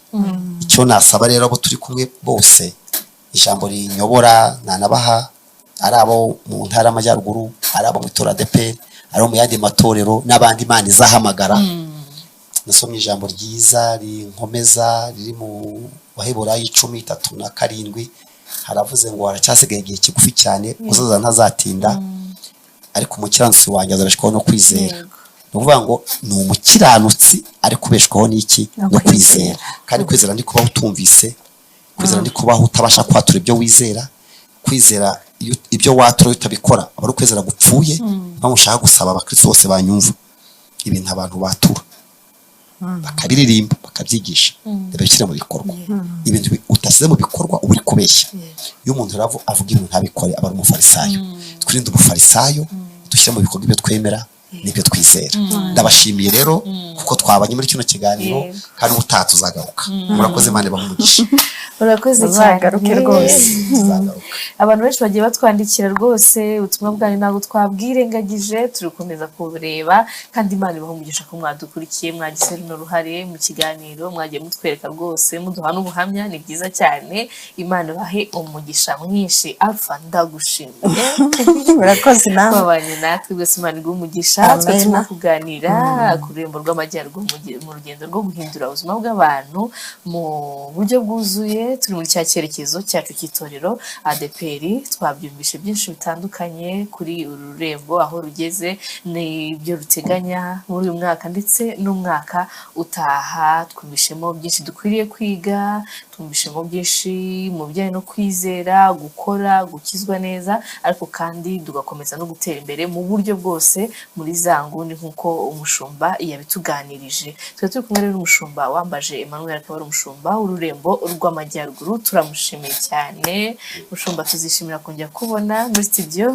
icyo nasaba rero abo turi kumwe bose ijambo rinyobora nanabaha ari abo mu ntara y'amajyaruguru ari abo mu itora DP ari mu yandi matorero n'abandi Imana izahamagara nasomye ijambo ryiza rinkomeza riri mu Baheburayo 10:37 haravuze ngo haracyasigaye igihe kigufi cyane uzaza ntazatinda ariko umukiranutsi wanjye azabeshwaho no kwizera ni ukuvuga ngo ni umukiranutsi ariko ubeshwaho n'iki no kwizera kandi kwizera ndi kubaho utumvise kwizera ndi kubaho utabasha kwatura ibyo wizera kwizera ibyo watura utabikora aba ari ukwizera gupfuye mpamvu ushaka gusaba abakristo bose banyumva ibintu abantu batura bakabiririmba bakabyigisha babishyira mu bikorwa ibintu utasize mu bikorwa uba uri kubeshya iyo umuntu avuga ibintu ntabikore aba ari umufarisayo twirinde umufarisayo dushyira mu bikorwa ibyo twemera n'ibyo twizera ndabashimiye rero kuko twabanye muri kino kiganiro kandi ubutaha tuzagaruka murakoze Imana ibahe urakoze cyane rwose abantu benshi bagiye batwandikira rwose ubutumwa bwanyu ntabwo twabwirengagije turi gukomeza kubureba kandi Imana ibaha umugisha ko mwadukurikiye mwagize runo ruhare mu kiganiro mwagiye mutwereka rwose muduha n'ubuhamya ni byiza cyane Imana ibahe umugisha mwinshi Alpha ndagushimiye murakoze nawe babanye natwe rwose Imana iguhe umugisha twe turimo kuganira ku rurembo rw'amajyaruguru mu rugendo rwo guhindura ubuzima bw'abantu mu buryo bwuzuye turi muri cya cyerekezo cyacu cy'itorero ADPR, twabyumvishe byinshi bitandukanye kuri uru rurembo aho rugeze n'ibyo ruteganya muri uyu mwaka ndetse n'umwaka utaha. Twumvishemo byinshi dukwiriye kwiga, twumvishemo byinshi mu bijyanye no kwizera, gukora, gukizwa neza, ariko kandi tugakomeza no gutera imbere mu buryo bwose muri za nguni nk'uko umushumba yabituganirije. Twe turi kumwe rero n'umushumba Wambaje Emmanuel, akaba ari umushumba w'ururembo rw'Amajyaruguru. Turamushimiye cyane mushumba, tuzishimira kongera kubona muri studio.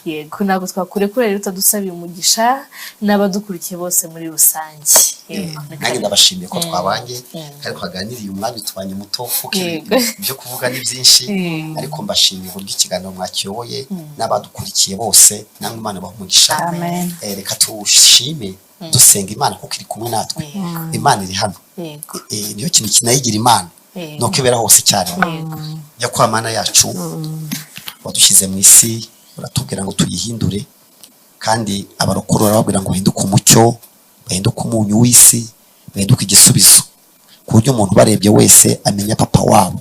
Yego, ntabwo twakurekura rero utadusabiye umugisha n'abadukurikiye bose muri rusange. nanjye ndabashimiye ko twabanye ariko haganiriye umwanya utubanye muto kuko ibyo kuvuga ni byinshi, ariko mbashimiye uburyo ikiganiro mwakiyoboye n'abadukurikiye bose, namwe Imana ibahe umugisha. Reka tushime dusenga Imana kuko iri kumwe natwe. Imana iri hano, niyo kintu kinayigira Imana nuko ibera hose cyane. Nyakubahwa Mana yacu wadushyize mu isi, uratubwira ngo tuyihindure, kandi abarokore barababwira ngo bahinduke umucyo, bahinduke umunyu w'isi, bahinduke igisubizo, ku buryo umuntu barebye wese amenya papa wabo.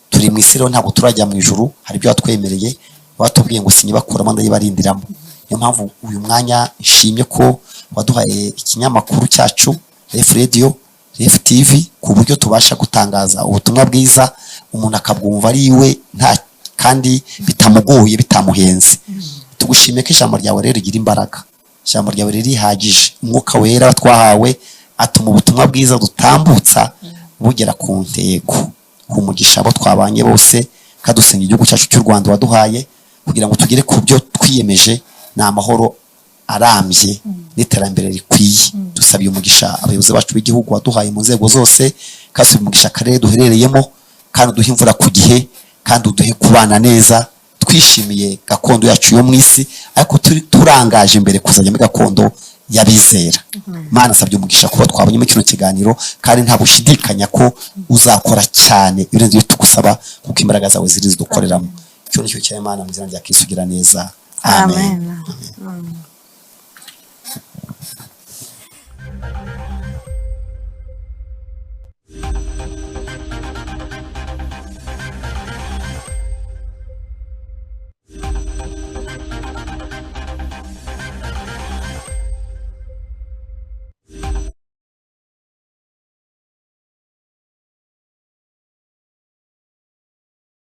Turi mu isi rero, ntabwo turajya mu ijuru, hari ibyo watwemereye, watubwiye ngo sinyibakuramo ndayibarindiramo. Niyo mpamvu uyu mwanya nshimye ko waduhaye ikinyamakuru cyacu Ref Radio, Ref TV, ku buryo tubasha gutangaza ubutumwa bwiza, umuntu akabwumva ari iwe nta kandi bitamugoye bitamuhenze. Tugushimiye ko ijambo ryawe rero rigira imbaraga, ijambo ryawe ririhagije. Umwuka wera twahawe atuma ubutumwa bwiza dutambutsa bugera ku ntego. Umugisha abo twabanye bose, kadusenga igihugu cyacu cy'u Rwanda waduhaye kugira ngo tugere ku byo twiyemeje, ni amahoro arambye n'iterambere rikwiye. Dusabiye umugisha abayobozi bacu b'igihugu waduhaye mu nzego zose, kandi umugisha akarere duherereyemo, kandi uduhe imvura ku gihe, kandi uduhe kubana neza twishimiye gakondo yacu yo mu isi, ariko turangaje imbere kuzajya muri gakondo y'abizera. Mana asabye umugisha kuba twabonye muri kino kiganiro, kandi nta gushidikanya ko uzakora cyane ibirenze ibyo tugusaba, kuko imbaraga zawe ziri zidukoreramo. Icyo nicyo cya Imana mu izina rya Kristo ugira neza. Amen.